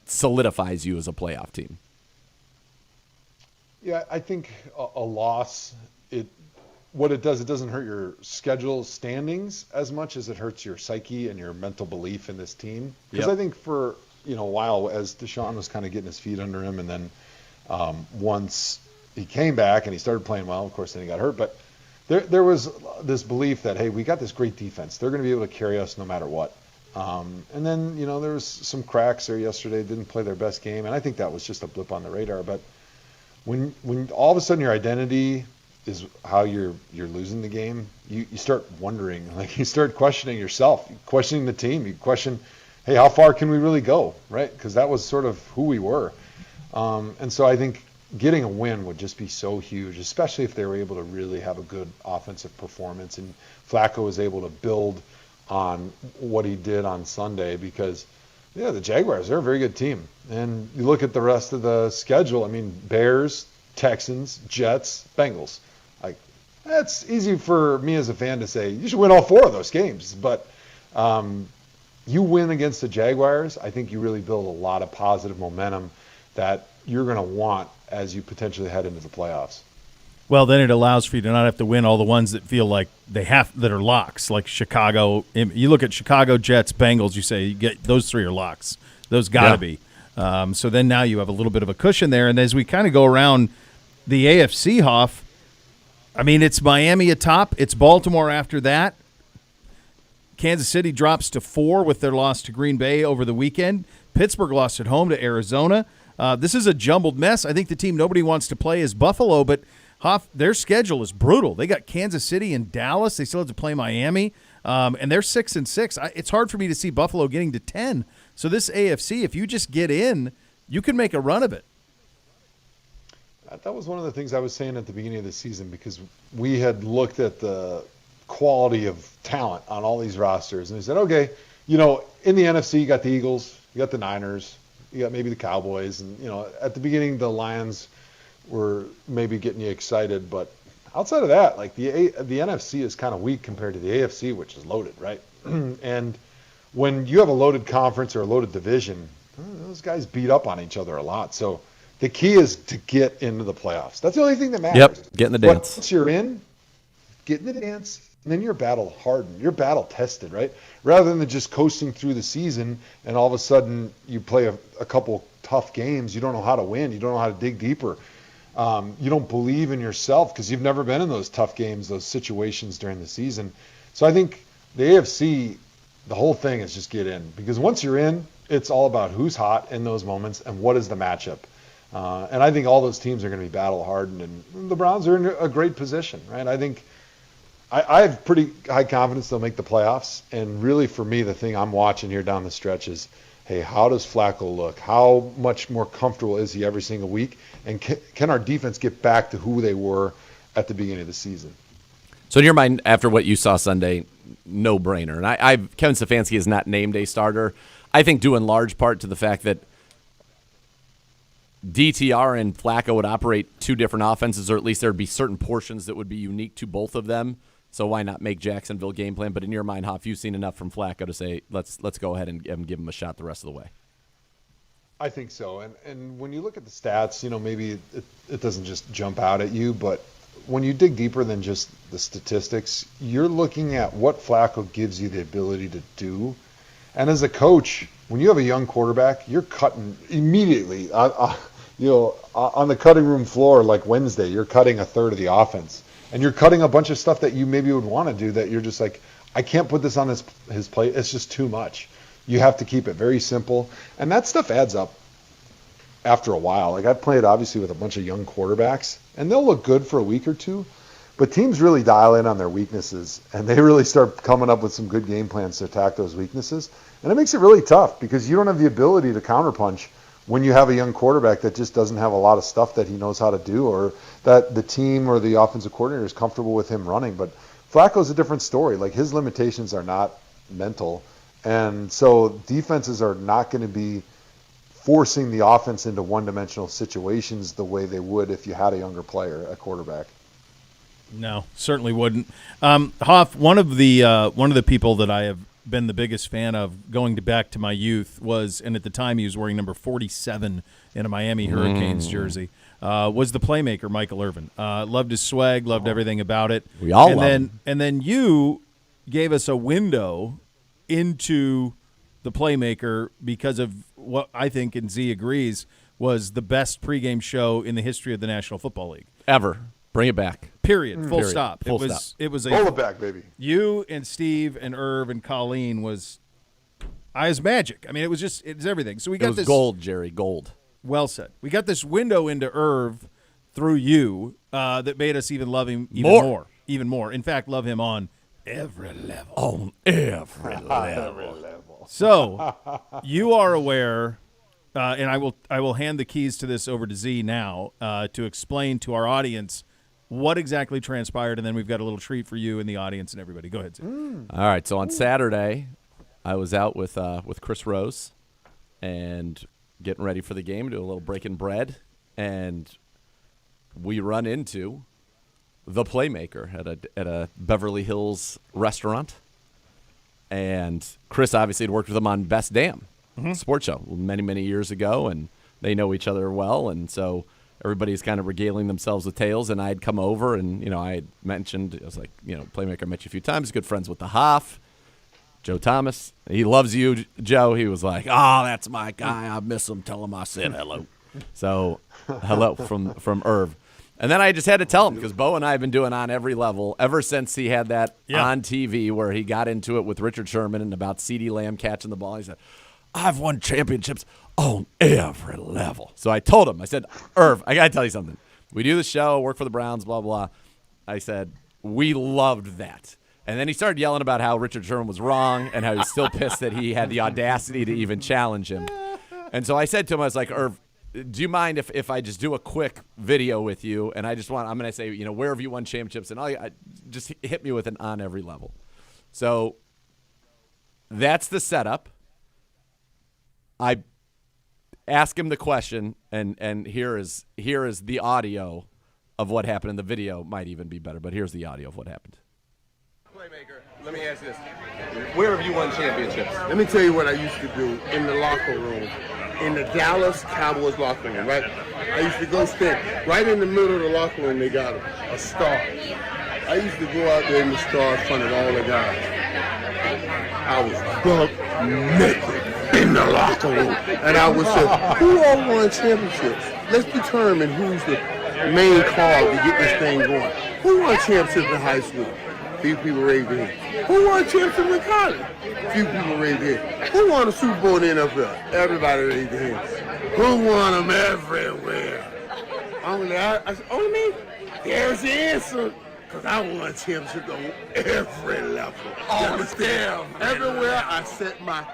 solidifies you as a playoff team. Yeah, I think a loss, what it does, it doesn't hurt your schedule standings as much as it hurts your psyche and your mental belief in this team. Because I think for a while, as Deshaun was kind of getting his feet under him, and then once he came back and he started playing well, of course, then he got hurt. But there was this belief that, hey, we got this great defense. They're going to be able to carry us no matter what. And then, there was some cracks there yesterday. Didn't play their best game, and I think that was just a blip on the radar. But when all of a sudden your identity is how you're losing the game, you start wondering, like you start questioning yourself, questioning the team, you question, hey, how far can we really go, right? Because that was sort of who we were. And so I think getting a win would just be so huge, especially if they were able to really have a good offensive performance and Flacco was able to build on what he did on Sunday, because the Jaguars, they're a very good team. And you look at the rest of the schedule, Bears, Texans, Jets, Bengals. Like, that's easy for me as a fan to say, you should win all 4 of those games. But you win against the Jaguars, I think you really build a lot of positive momentum that you're going to want as you potentially head into the playoffs. Well, then it allows for you to not have to win all the ones that feel like that are locks, like Chicago. You look at Chicago, Jets, Bengals, you say you get those 3 are locks. Those got to be. So then now you have a little bit of a cushion there. And as we kind of go around the AFC, Hoff, it's Miami atop. It's Baltimore after that. Kansas City drops to 4 with their loss to Green Bay over the weekend. Pittsburgh lost at home to Arizona. This is a jumbled mess. I think the team nobody wants to play is Buffalo, but Hoff, their schedule is brutal. They got Kansas City and Dallas. They still have to play Miami, and they're 6-6. It's hard for me to see Buffalo getting to 10. So this AFC, if you just get in, you can make a run of it. That was one of the things I was saying at the beginning of the season, because we had looked at the quality of talent on all these rosters, and we said, okay, in the NFC, you got the Eagles, you got the Niners, you got maybe the Cowboys, and at the beginning the Lions were maybe getting you excited, but outside of that, like the NFC is kind of weak compared to the AFC, which is loaded, right? And when you have a loaded conference or a loaded division, those guys beat up on each other a lot. So the key is to get into the playoffs. That's the only thing that matters. Yep, get in the dance. Once you're in, get in the dance, and then you're battle hardened. You're battle tested, right? Rather than just coasting through the season and all of a sudden you play a couple tough games, you don't know how to win, you don't know how to dig deeper. You don't believe in yourself because you've never been in those tough games, those situations during the season. So I think the AFC, the whole thing is just get in, because once you're in, it's all about who's hot in those moments and what is the matchup. And I think all those teams are going to be battle hardened, and the Browns are in a great position, right? I think I have pretty high confidence they'll make the playoffs. And really, for me, the thing I'm watching here down the stretch is, hey, how does Flacco look? How much more comfortable is he every single week? And can our defense get back to who they were at the beginning of the season? So in your mind, after what you saw Sunday, no-brainer. And Kevin Stefanski is not named a starter. I think due in large part to the fact that DTR and Flacco would operate 2 different offenses, or at least there would be certain portions that would be unique to both of them. So why not make Jacksonville game plan? But in your mind, Hoff, you've seen enough from Flacco to say, let's go ahead and give him a shot the rest of the way. I think so. And when you look at the stats, maybe it doesn't just jump out at you, but when you dig deeper than just the statistics, you're looking at what Flacco gives you the ability to do. And as a coach, when you have a young quarterback, you're cutting immediately. On the cutting room floor, like Wednesday, you're cutting a third of the offense. And you're cutting a bunch of stuff that you maybe would want to do that you're just like, I can't put this on his plate. It's just too much. You have to keep it very simple. And that stuff adds up after a while. Like, I played obviously with a bunch of young quarterbacks, and they'll look good for a week or two. But teams really dial in on their weaknesses, and they really start coming up with some good game plans to attack those weaknesses. And it makes it really tough because you don't have the ability to counterpunch when you have a young quarterback that just doesn't have a lot of stuff that he knows how to do, or that the team or the offensive coordinator is comfortable with him running. But Flacco's a different story. Like, his limitations are not mental. And so defenses are not going to be forcing the offense into one-dimensional situations the way they would if you had a younger player, a quarterback. No, certainly wouldn't. Hoff, one of the people that I have been the biggest fan of going back to my youth was, and at the time he was wearing number 47 in a Miami Hurricanes jersey, was the playmaker Michael Irvin. Loved his swag, loved everything about it. We all love him. And then you gave us a window into the playmaker because of what I think, and Z agrees, was the best pregame show in the history of the National Football League. Ever. Bring it back. Period. Full Period. stop. Full It stop. was Roll it back, baby. You and Steve and Irv and Colleen was magic. I mean, it was everything. So we got It was this gold, Jerry, gold. Well said. We got this window into Irv through you that made us even love him even more. In fact, love him on every level. On every level. So you are aware, and I will hand the keys to this over to Z now to explain to our audience what exactly transpired, and then we've got a little treat for you and the audience and everybody. Go ahead, Z. All right. So on Saturday, I was out with Chris Rose and getting ready for the game, doing a little breaking bread, and we run into the playmaker at a Beverly Hills restaurant. And Chris obviously had worked with him on Best Damn sports show many, many years ago, and they know each other well. And so everybody's kind of regaling themselves with tales. And I'd come over, and, I had mentioned, I was like, playmaker, I met you a few times, good friends with the Hoff, Joe Thomas. He loves you, Joe. He was like, oh, that's my guy. I miss him. Tell him I said hello. So hello from Irv. And then I just had to tell him, because Bo and I have been doing On Every Level ever since he had that on TV where he got into it with Richard Sherman and about CeeDee Lamb catching the ball. He said, I've won championships on every level. So I told him, I said, Irv, I got to tell you something. We do the show, work for the Browns, blah, blah. I said, we loved that. And then he started yelling about how Richard Sherman was wrong and how he's still pissed that he had the audacity to even challenge him. And so I said to him, I was like, Irv, do you mind if I just do a quick video with you? And I'm going to say, where have you won championships? And I just hit me with an On Every Level. So that's the setup. I ask him the question, and here is the audio of what happened. And the video might even be better, but here's the audio of what happened. Playmaker, let me ask this. Where have you won championships? Let me tell you what I used to do in the locker room. In the Dallas Cowboys locker room, right? I used to go stand right in the middle of the locker room. They got a star. I used to go out there in the star in front of all the guys. I was buck naked in the locker room. And I would say, who all won championships? Let's determine who's the main call to get this thing going. Who won championships in high school? Few people raised their hand. Who won championships in college? Few people raised their hand. Who won a Super Bowl in the NFL? Everybody raised their hands. Who won them everywhere? Only me? There's the answer. Because I won championships on every level. You understand? Everywhere I set my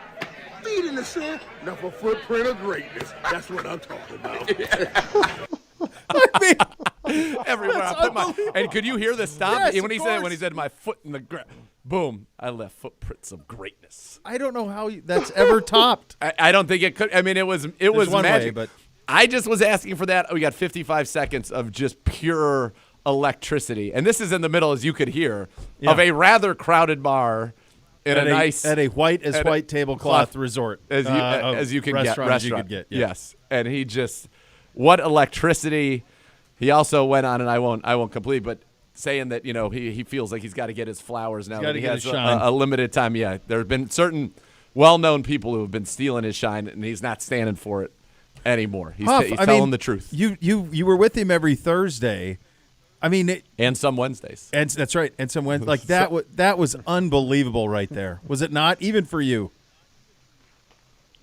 feet in the sand, left a footprint of greatness. That's what I'm talking about. Everywhere I put my, and could you hear the stomp? Yes, when he said my foot in the ground, boom, I left footprints of greatness. I don't know how that's ever topped. I don't think it could. I mean, it was one magic. way, but I just was asking for that. We got 55 seconds of just pure electricity, and this is in the middle, as you could hear, of a rather crowded bar in at a white tablecloth resort, as you can get restaurant. You could get, yes. And he just, what electricity. He also went on, and I won't complete, but saying that he feels like he's got to get his flowers now. He's got to he get has his shine. a limited time. Yeah, there have been certain well-known people who have been stealing his shine, and he's not standing for it anymore. He's telling the truth. You were with him every Thursday. I mean, and some Wednesdays. And that's right. And some Wednesdays. Like that was unbelievable right there. Was it not? Even for you.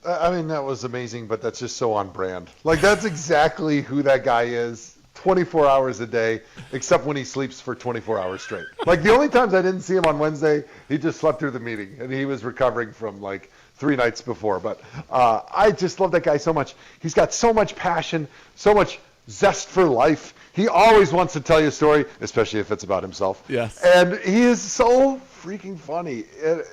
I mean, that was amazing, but that's just so on brand. Like, that's exactly who that guy is, 24 hours a day, except when he sleeps for 24 hours straight. Like, the only times I didn't see him on Wednesday, he just slept through the meeting, and he was recovering from, like, 3 nights before. But I just love that guy so much. He's got so much passion, so much zest for life. He always wants to tell you a story, especially if it's about himself. Yes. And he is so freaking funny.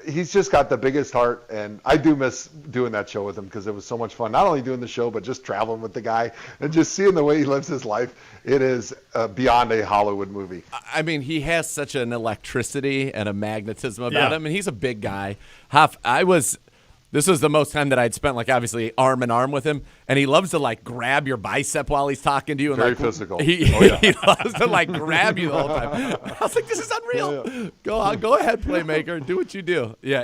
He's just got the biggest heart, and I do miss doing that show with him because it was so much fun. Not only doing the show, but just traveling with the guy and just seeing the way he lives his life. It is beyond a Hollywood movie. I mean, he has such an electricity and a magnetism about him, and he's a big guy. Hoff, this was the most time that I'd spent, like, obviously arm in arm with him, and he loves to, like, grab your bicep while he's talking to you. And Very like, physical. He loves to, like, grab you the whole time. I was like, this is unreal. Yeah. Go ahead, playmaker. Do what you do. Yeah,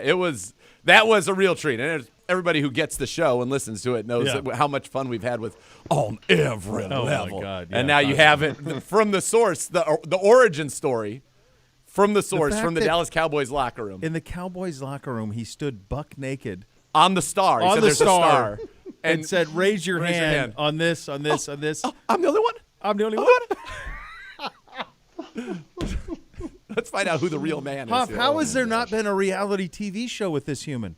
that was a real treat. And everybody who gets the show and listens to it knows how much fun we've had with on every level. My God, and now you have it from the source, the origin story. From the source, from the Dallas Cowboys locker room. In the Cowboys locker room, he stood buck naked. On the star. He said there's a star. And said, raise your hand on this, on this, on this. I'm the only one? I'm the only one? Let's find out who the real man Hoff, is. how has there not been a reality TV show with this human?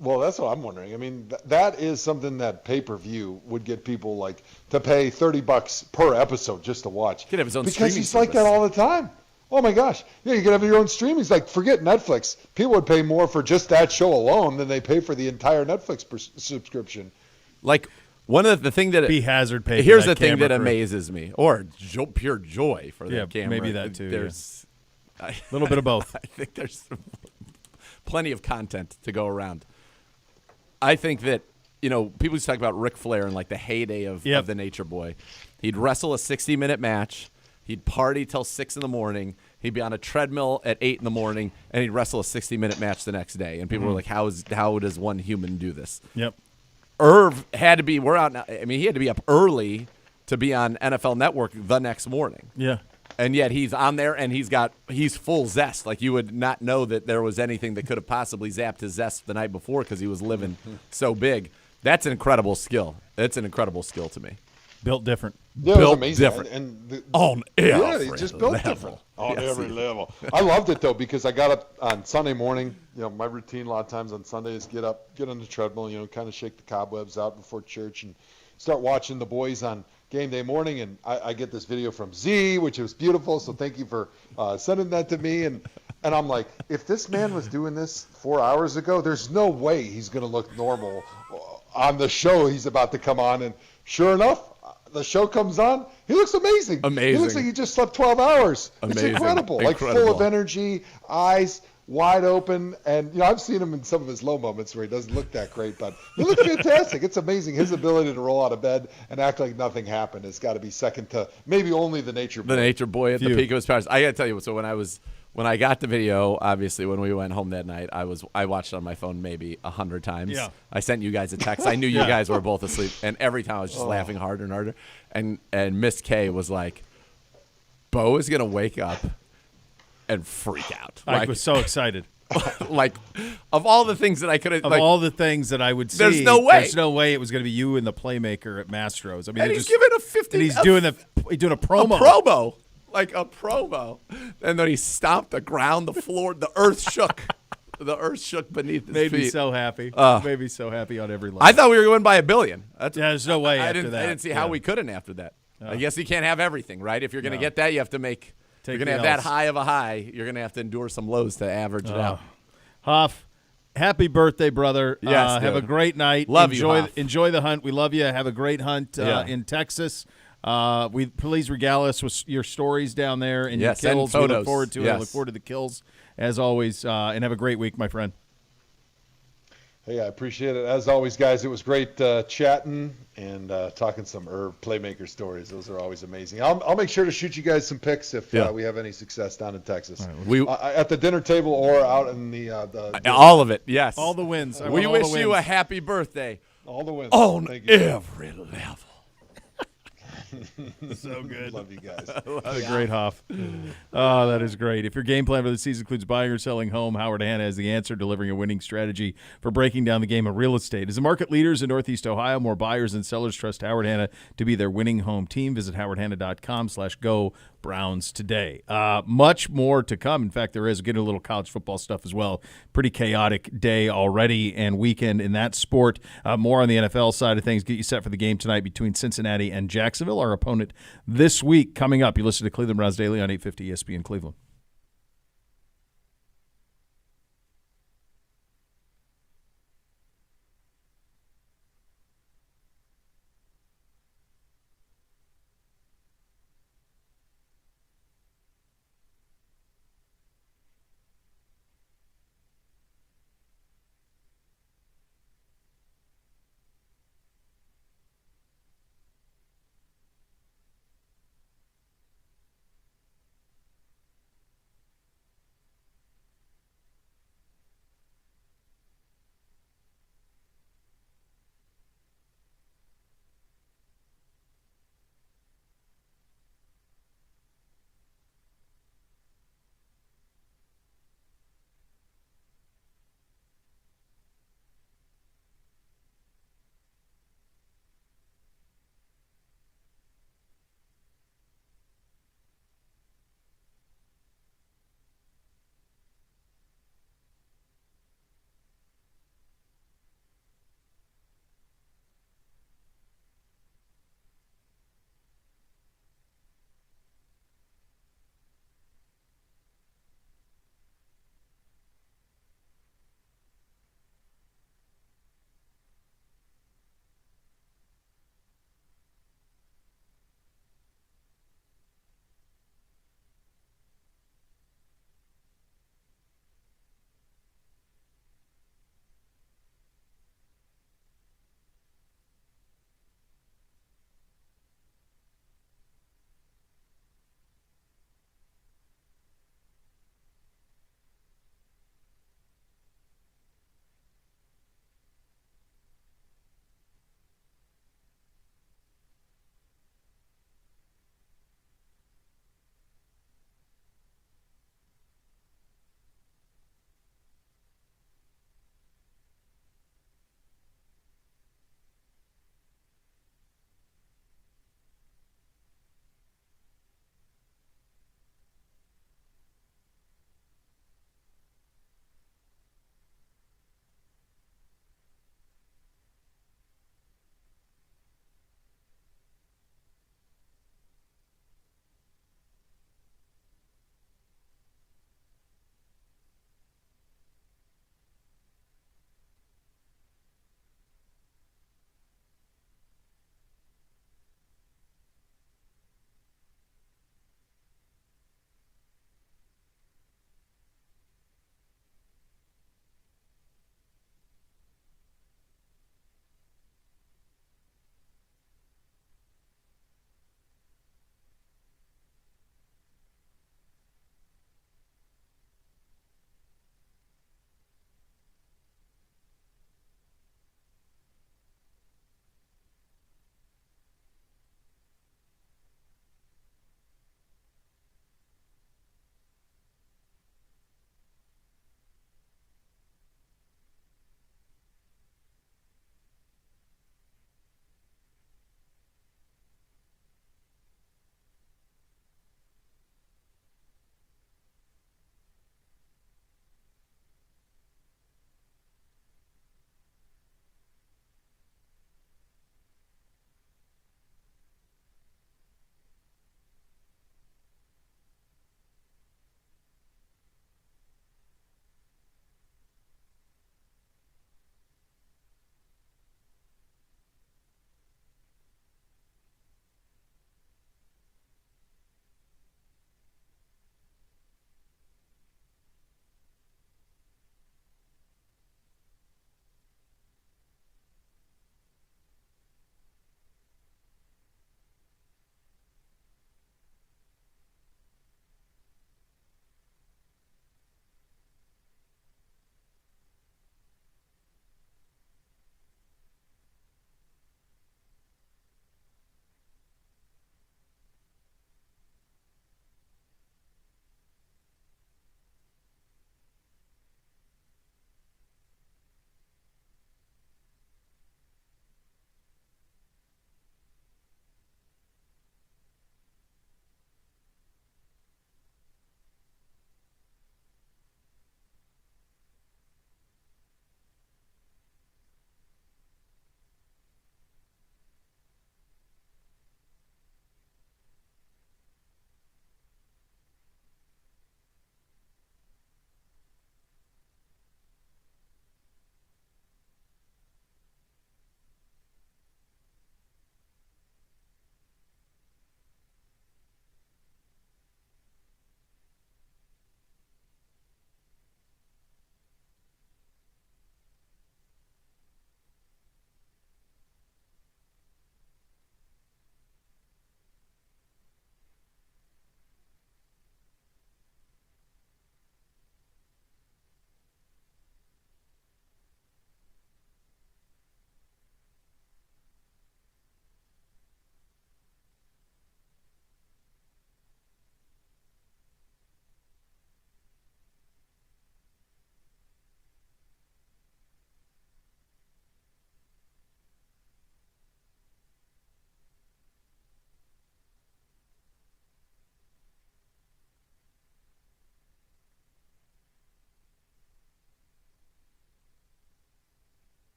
Well, that's what I'm wondering. I mean, that is something that pay-per-view would get people, like, to pay $30 per episode just to watch. He could have his own because streaming he's like service. that all the time. Oh, my gosh. Yeah, you could have your own streaming. He's like, forget Netflix. People would pay more for just that show alone than they pay for the entire Netflix subscription. Like, one of the thing that be hazard pay. Here's the thing that amazes me, or pure joy for the camera. Maybe that too. There's a little bit of both. I think there's plenty of content to go around. I think that people used to talk about Ric Flair and like the heyday of the Nature Boy. He'd wrestle a 60-minute match. He'd party till 6 in the morning. He'd be on a treadmill at 8 in the morning, and he'd wrestle a 60-minute match the next day. And people were like, "How does one human do this?" Yep. Irv had to be. We're out now. I mean, he had to be up early to be on NFL Network the next morning. Yeah. And yet he's on there, and he's full zest. Like, you would not know that there was anything that could have possibly zapped his zest the night before because he was living so big. That's an incredible skill. It's an incredible skill to me. Built different. Yeah, it was built amazing. different. And on every he just built level. different. On Yes, every he did. level. I loved it, though, because I got up on Sunday morning. My routine a lot of times on Sunday is get up, get on the treadmill, kind of shake the cobwebs out before church and start watching the boys on game day morning. And I get this video from Z, which was beautiful. So thank you for sending that to me. And I'm like, if this man was doing this 4 hours ago, there's no way he's going to look normal on the show he's about to come on. And sure enough, the show comes on. He looks amazing. He looks like he just slept 12 hours. Amazing. It's incredible. Like full of energy, eyes wide open. And, I've seen him in some of his low moments where he doesn't look that great, but he looks fantastic. It's amazing. His ability to roll out of bed and act like nothing happened has got to be second to maybe only the Nature Boy. The Nature Boy at the peak of his powers. I got to tell you, so when I got the video, obviously when we went home that night, I watched it on my phone maybe 100 times. Yeah. I sent you guys a text. I knew you guys were both asleep, and every time I was just laughing harder and harder. And Miss K was like, "Bo is gonna wake up and freak out." I was so excited. Like, of all the things that I could have, all the things that I would see, there's no way it was going to be you and the playmaker at Mastro's. I mean, and he's giving a 50. And he's doing a promo. A promo. Like a promo. And then he stomped the ground, the floor, the earth shook. The earth shook beneath his feet. Made me so happy. Made me so happy on every level. I thought we were going by $1 billion. There's no way after that. I didn't see how we couldn't after that. I guess you can't have everything, right? If you're going to get that, you have to you're going to have that high of a high. You're going to have to endure some lows to average it out. Hoff, happy birthday, brother. Yes, have a great night. Love you, Hoff. Enjoy the hunt. We love you. Have a great hunt in Texas. Please regale us with your stories down there and your kills. We look forward to it. I look forward to the kills as always. And have a great week, my friend. Hey, I appreciate it. As always, guys, it was great chatting and talking some playmaker stories. Those are always amazing. I'll make sure to shoot you guys some pics if we have any success down in Texas. At the dinner table or out in the all of it, yes. All the wins. We wish you a happy birthday. All the wins. On Thank you. every level. So good. Love you guys. Great, Hoff. Oh, that is great. If your game plan for the season includes buying or selling home, Howard Hanna has the answer, delivering a winning strategy for breaking down the game of real estate. As the market leaders in Northeast Ohio, more buyers and sellers trust Howard Hanna to be their winning home team. Visit howardhanna.com/go Browns today. Much more to come. In fact, there is getting a little college football stuff as well. Pretty chaotic day already and weekend in that sport. More on the NFL side of things. Get you set for the game tonight between Cincinnati and Jacksonville. Our opponent this week coming up. You listen to Cleveland Browns Daily on 850 ESPN Cleveland.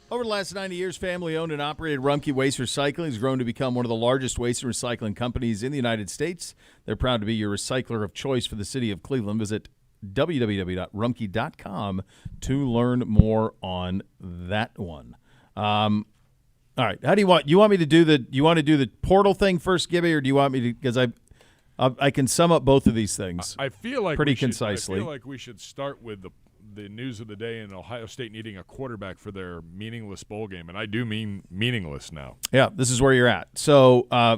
Over the last 90 years, family-owned and operated Rumpke Waste Recycling has grown to become one of the largest waste and recycling companies in the United States. They're proud to be your recycler of choice for the city of Cleveland. Visit www.rumpke.com to learn more on that one. All right, how do you want me to do the? You want to do the portal thing first, Gibby, or do you want me to? Because I can sum up both of these things. I feel like pretty concisely. I feel like we should start with the news of the day in Ohio State needing a quarterback for their meaningless bowl game, and I do mean meaningless now. Yeah, this is where you're at. So, Kyle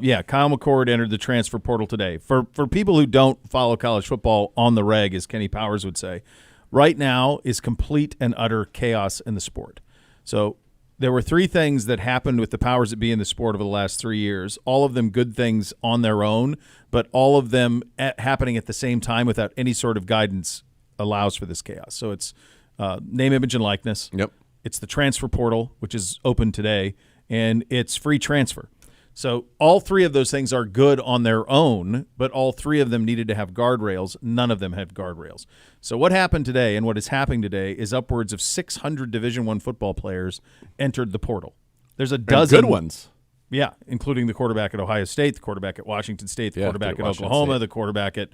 McCord entered the transfer portal today. For people who don't follow college football on the reg, as Kenny Powers would say, right now is complete and utter chaos in the sport. So there were three things that happened with the powers that be in the sport over the last 3 years, all of them good things on their own, but all of them happening at the same time without any sort of guidance allows for this chaos. So it's name, image, and likeness. Yep. It's the transfer portal, which is open today, and it's free transfer. So all three of those things are good on their own, but all three of them needed to have guardrails. None of them had guardrails. So what happened today and what is happening today is upwards of 600 Division I football players entered the portal. There's a dozen. And good ones. Yeah, including the quarterback at Ohio State, the quarterback at Washington State, the quarterback at Oklahoma, the quarterback at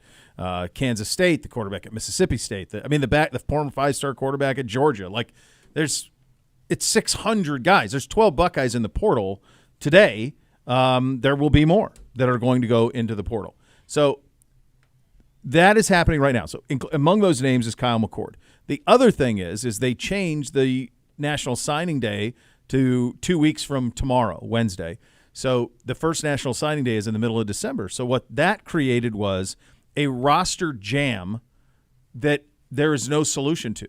Kansas State, the quarterback at Mississippi State. The former 5-star quarterback at Georgia. It's 600 guys. There's 12 Buckeyes in the portal today. There will be more that are going to go into the portal. So that is happening right now. So among those names is Kyle McCord. The other thing is they changed the National Signing Day to 2 weeks from tomorrow, Wednesday. So the first National Signing Day is in the middle of December. So what that created was a roster jam that there is no solution to.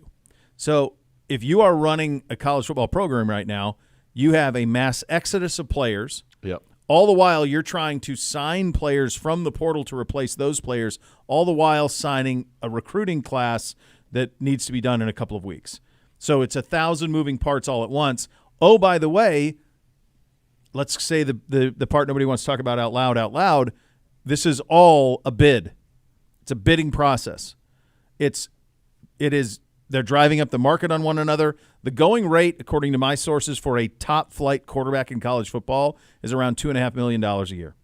So if you are running a college football program right now, you have a mass exodus of players. Yep. All the while you're trying to sign players from the portal to replace those players, all the while signing a recruiting class that needs to be done in a couple of weeks. So it's 1,000 moving parts all at once. Oh, by the way, let's say the part nobody wants to talk about out loud, this is all a bid. It's a bidding process. It is they're driving up the market on one another. The going rate, according to my sources, for a top-flight quarterback in college football is around $2.5 million a year.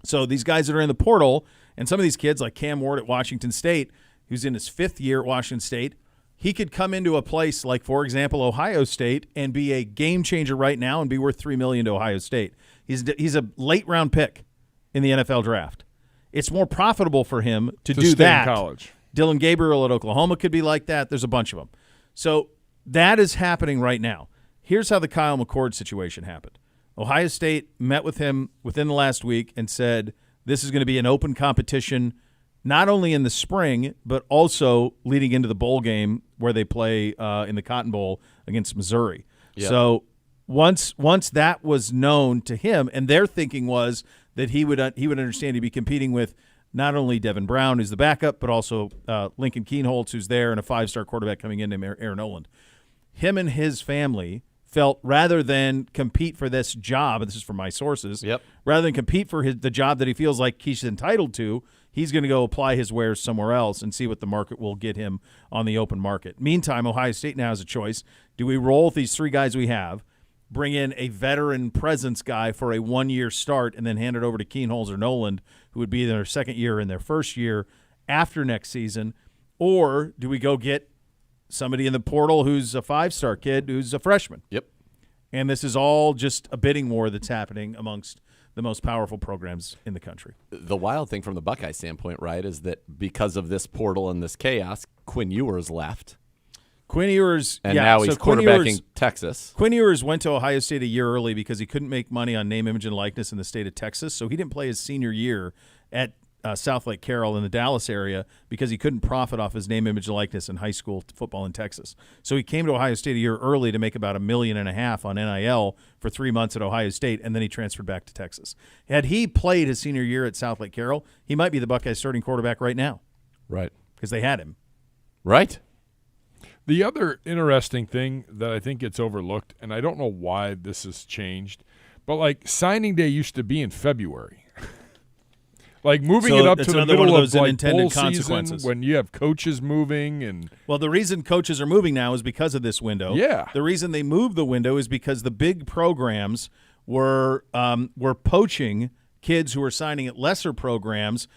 So these guys that are in the portal, and some of these kids like Cam Ward at Washington State, who's in his 5th year at Washington State, he could come into a place like, for example, Ohio State and be a game changer right now and be worth $3 million to Ohio State. He's a late-round pick in the NFL draft. It's more profitable for him to do stay that. in college. Dylan Gabriel at Oklahoma could be like that. There's a bunch of them. So that is happening right now. Here's how the Kyle McCord situation happened. Ohio State met with him within the last week and said this is going to be an open competition not only in the spring, but also leading into the bowl game where they play in the Cotton Bowl against Missouri. Yep. So once that was known to him, and their thinking was that he would understand he'd be competing with not only Devin Brown, who's the backup, but also Lincoln Keenholz, who's there, and a 5-star quarterback coming in named Aaron Oland. Him and his family felt rather than compete for this job, and this is from my sources, rather than compete for the job that he feels like he's entitled to, he's going to go apply his wares somewhere else and see what the market will get him on the open market. Meantime, Ohio State now has a choice. Do we roll with these 3 guys we have, bring in a veteran presence guy for a 1-year start, and then hand it over to Keenholz or Noland, who would be in their 2nd year and their 1st year after next season? Or do we go get somebody in the portal who's a 5-star kid who's a freshman? Yep. And this is all just a bidding war that's happening amongst the most powerful programs in the country. The wild thing from the Buckeye standpoint, right, is that because of this portal and this chaos, Quinn Ewers left. Quinn Ewers, and now he's quarterbacking Texas. Quinn Ewers went to Ohio State a year early because he couldn't make money on name, image, and likeness in the state of Texas, so he didn't play his senior year at South Lake Carroll in the Dallas area because he couldn't profit off his name, image, and likeness in high school football in Texas. So he came to Ohio State a year early to make about $1.5 million on NIL for 3 months at Ohio State, and then he transferred back to Texas. Had he played his senior year at South Lake Carroll, he might be the Buckeyes starting quarterback right now. Right. Because they had him. Right. The other interesting thing that I think gets overlooked, and I don't know why this has changed, but signing day used to be in February. Like moving So it up it's to the another one middle of those of like unintended bowl season consequences. when you have coaches moving and Well, the reason coaches are moving now is because of this window. Yeah. The reason they moved the window is because the big programs were poaching kids who were signing at lesser programs.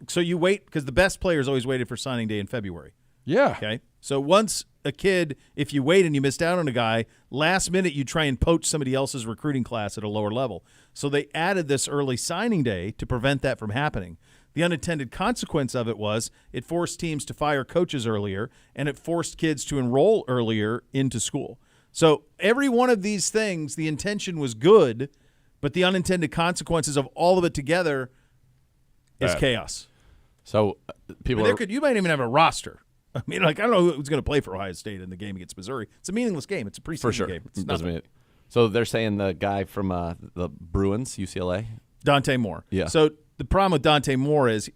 So you wait because the best players always waited for signing day in February. yeah. Okay. So once a kid, if you wait and you missed out on a guy, last minute you try and poach somebody else's recruiting class at a lower level. So they added this early signing day to prevent that from happening. The unintended consequence of it was it forced teams to fire coaches earlier, and it forced kids to enroll earlier into school. So every one of these things, the intention was good, but the unintended consequences of all of it together is chaos. So people are, You might even have a roster. I mean, like, I don't know who's going to play for Ohio State in the game against Missouri. It's a meaningless game. It's a preseason for sure. game. It's Doesn't nothing. mean it. So they're saying the guy from the Bruins, UCLA? Dante Moore. Yeah. So the problem with Dante Moore is,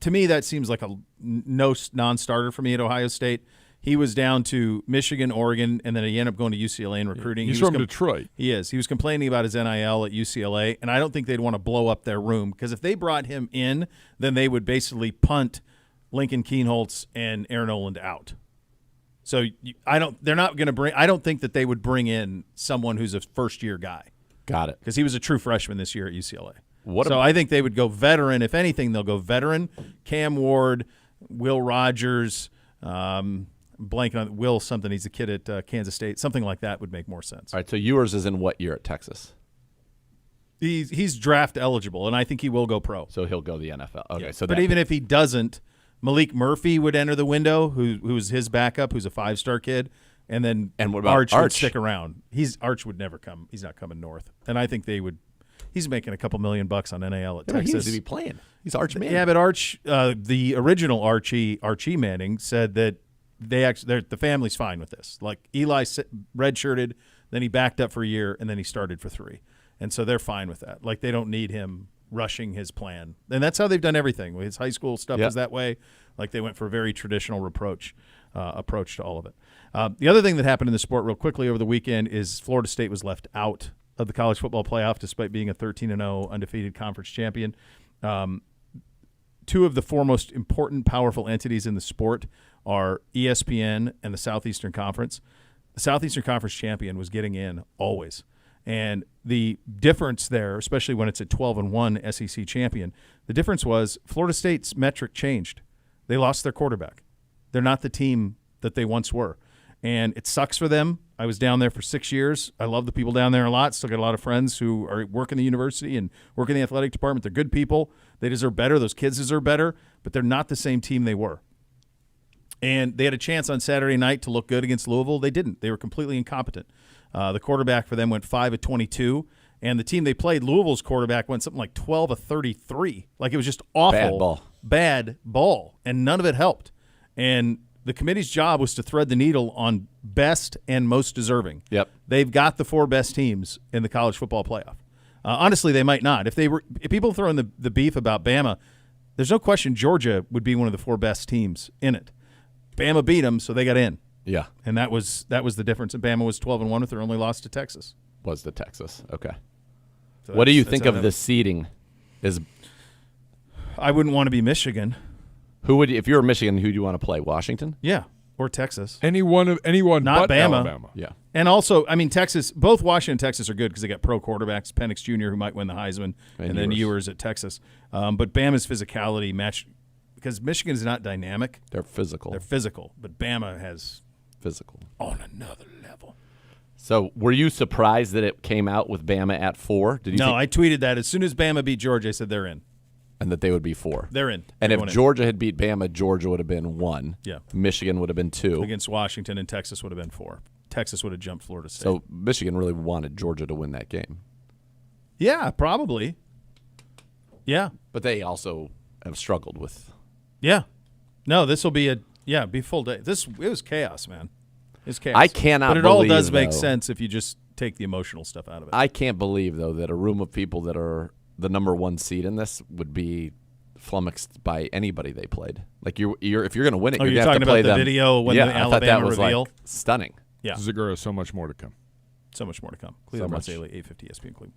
to me, that seems like a non-starter for me at Ohio State. He was down to Michigan, Oregon, and then he ended up going to UCLA and recruiting. He's He was from Detroit. He is. He was complaining about his NIL at UCLA, and I don't think they'd want to blow up their room because if they brought him in, then they would basically punt Lincoln Kienholz and Aaron Oland out. So they're not going to bring. I don't think that they would bring in someone who's a first-year guy. Got it. Because he was a true freshman this year at UCLA. So I think they would go veteran. If anything, they'll go veteran. Cam Ward, Will Rogers, blanking on Will something. He's a kid at Kansas State. Something like that would make more sense. All right, so yours is in what year at Texas? He's draft eligible, and I think he will go pro. So he'll go the NFL. Okay, Yeah. so but even if he doesn't, Malik Murphy would enter the window, who's his backup, who's a 5-star kid, and then what about Arch Arch? would stick around. Arch would never come. He's not coming north, and I think they would. He's making a couple $1 million on NIL at He Texas. needs to be playing. He's Arch Manning. Yeah, but Arch, the original Archie Manning, said that the family's fine with this. Like Eli redshirted, then he backed up for a year, and then he started for 3, and so they're fine with that. Like they don't need him rushing his plan, and that's how they've done everything. His high school stuff was that way. Like they went for a very traditional approach to all of it. The other thing that happened in the sport real quickly over the weekend is Florida State was left out of the college football playoff despite being a 13-0 undefeated conference champion. 2 of the 4 most important, powerful entities in the sport are ESPN and the Southeastern Conference. The Southeastern Conference champion was getting in always. And the difference there, especially when it's a 12-1 SEC champion, the difference was Florida State's metric changed. They lost their quarterback. They're not the team that they once were. And it sucks for them. I was down there for 6 years. I love the people down there a lot. Still got a lot of friends who are work in the university and work in the athletic department. They're good people. They deserve better. Those kids deserve better. But they're not the same team they were. And they had a chance on Saturday night to look good against Louisville. They didn't. They were completely incompetent. The quarterback for them went 5 of 22. And the team they played, Louisville's quarterback, went something like 12 of 33. Like it was just awful. Bad ball. And none of it helped. And the committee's job was to thread the needle on best and most deserving. Yep. They've got the 4 best teams in the college football playoff. Honestly, they might not. If people throw in the beef about Bama, there's no question Georgia would be one of the 4 best teams in it. Bama beat them, so they got in. Yeah. And that was the difference. And Bama was 12-1 with their only loss to Texas. Was the Texas. Okay. So what do you think of the seeding? I wouldn't want to be Michigan. If you were Michigan, who do you want to play? Washington? Yeah, or Texas. Anyone not but Bama. Alabama. Yeah. And also, I mean, Texas, both Washington and Texas are good because they got pro quarterbacks, Penix Jr., who might win the Heisman, and then Ewers at Texas. But Bama's physicality matched because Michigan is not dynamic. They're physical. But Bama has physical on another level. So were you surprised that it came out with Bama at 4? No, I tweeted that. As soon as Bama beat Georgia, I said they're in. And that they would be 4. They're in. And They're if Georgia had beat Bama, Georgia would have been 1. Yeah. Michigan would have been 2. Against Washington, and Texas would have been 4. Texas would have jumped Florida State. So Michigan really wanted Georgia to win that game. Yeah, probably. Yeah. But they also have struggled with. Yeah. No, this will be be full day. It was chaos, man. It's chaos. I cannot But it all believe, does make though, sense if you just take the emotional stuff out of it. I can't believe, though, that a room of people that are the number 1 seed in this would be flummoxed by anybody they played. Like if you're going to win it, you're going to have to play about the them. video when yeah, the I thought Alabama that was reveal? like stunning. Yeah. Zagura, so much more to come. So much more to come. Cleveland much. Daily, 850 ESPN Cleveland.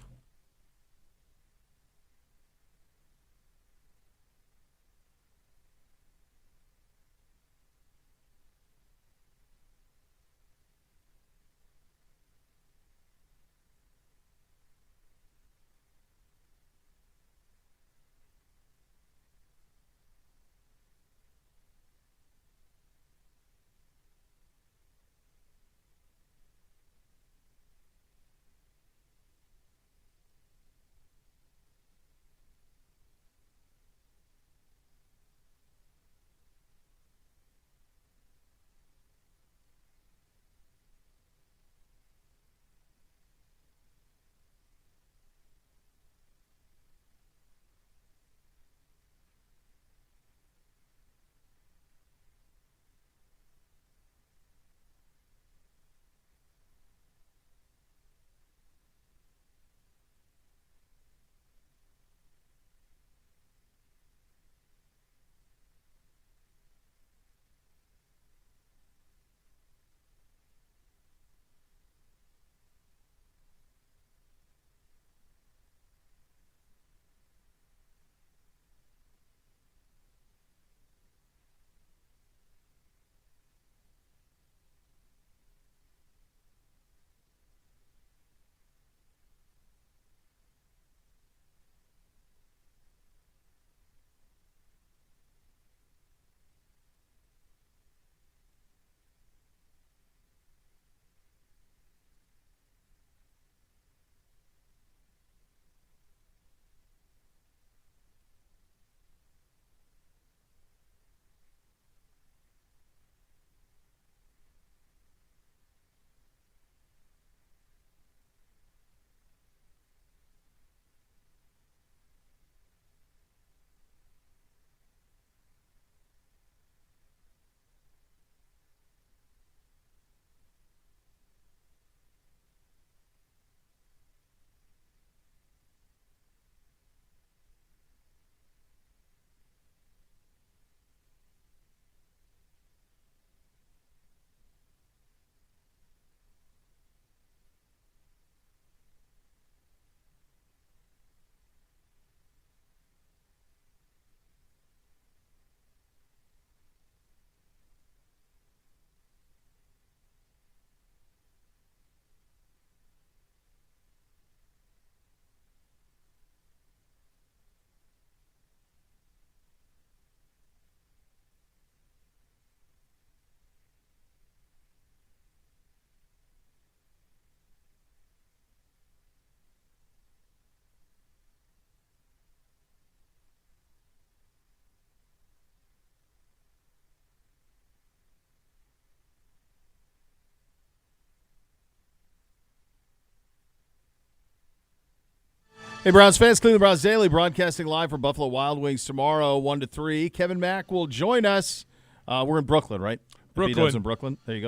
Hey, Browns fans, Cleveland Browns Daily broadcasting live from Buffalo Wild Wings tomorrow, 1 to 3. Kevin Mack will join us. We're in Brooklyn, right? Brooklyn. In Brooklyn. There you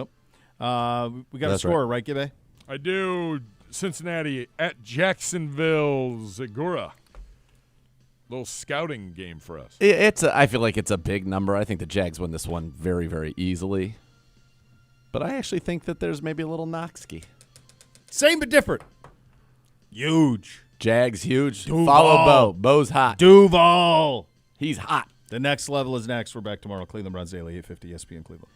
go. We got a score, right, Gibbe? I do. Cincinnati at Jacksonville. Zagura. Little scouting game for us. I feel like it's a big number. I think the Jags win this one very, very easily. But I actually think that there's maybe a little Noxkey. Same but different. Huge. Jags huge. Duval. Follow Bo. Bo's hot. Duval. He's hot. The next level is next. We're back tomorrow. Cleveland Browns Daily, 850 ESPN Cleveland.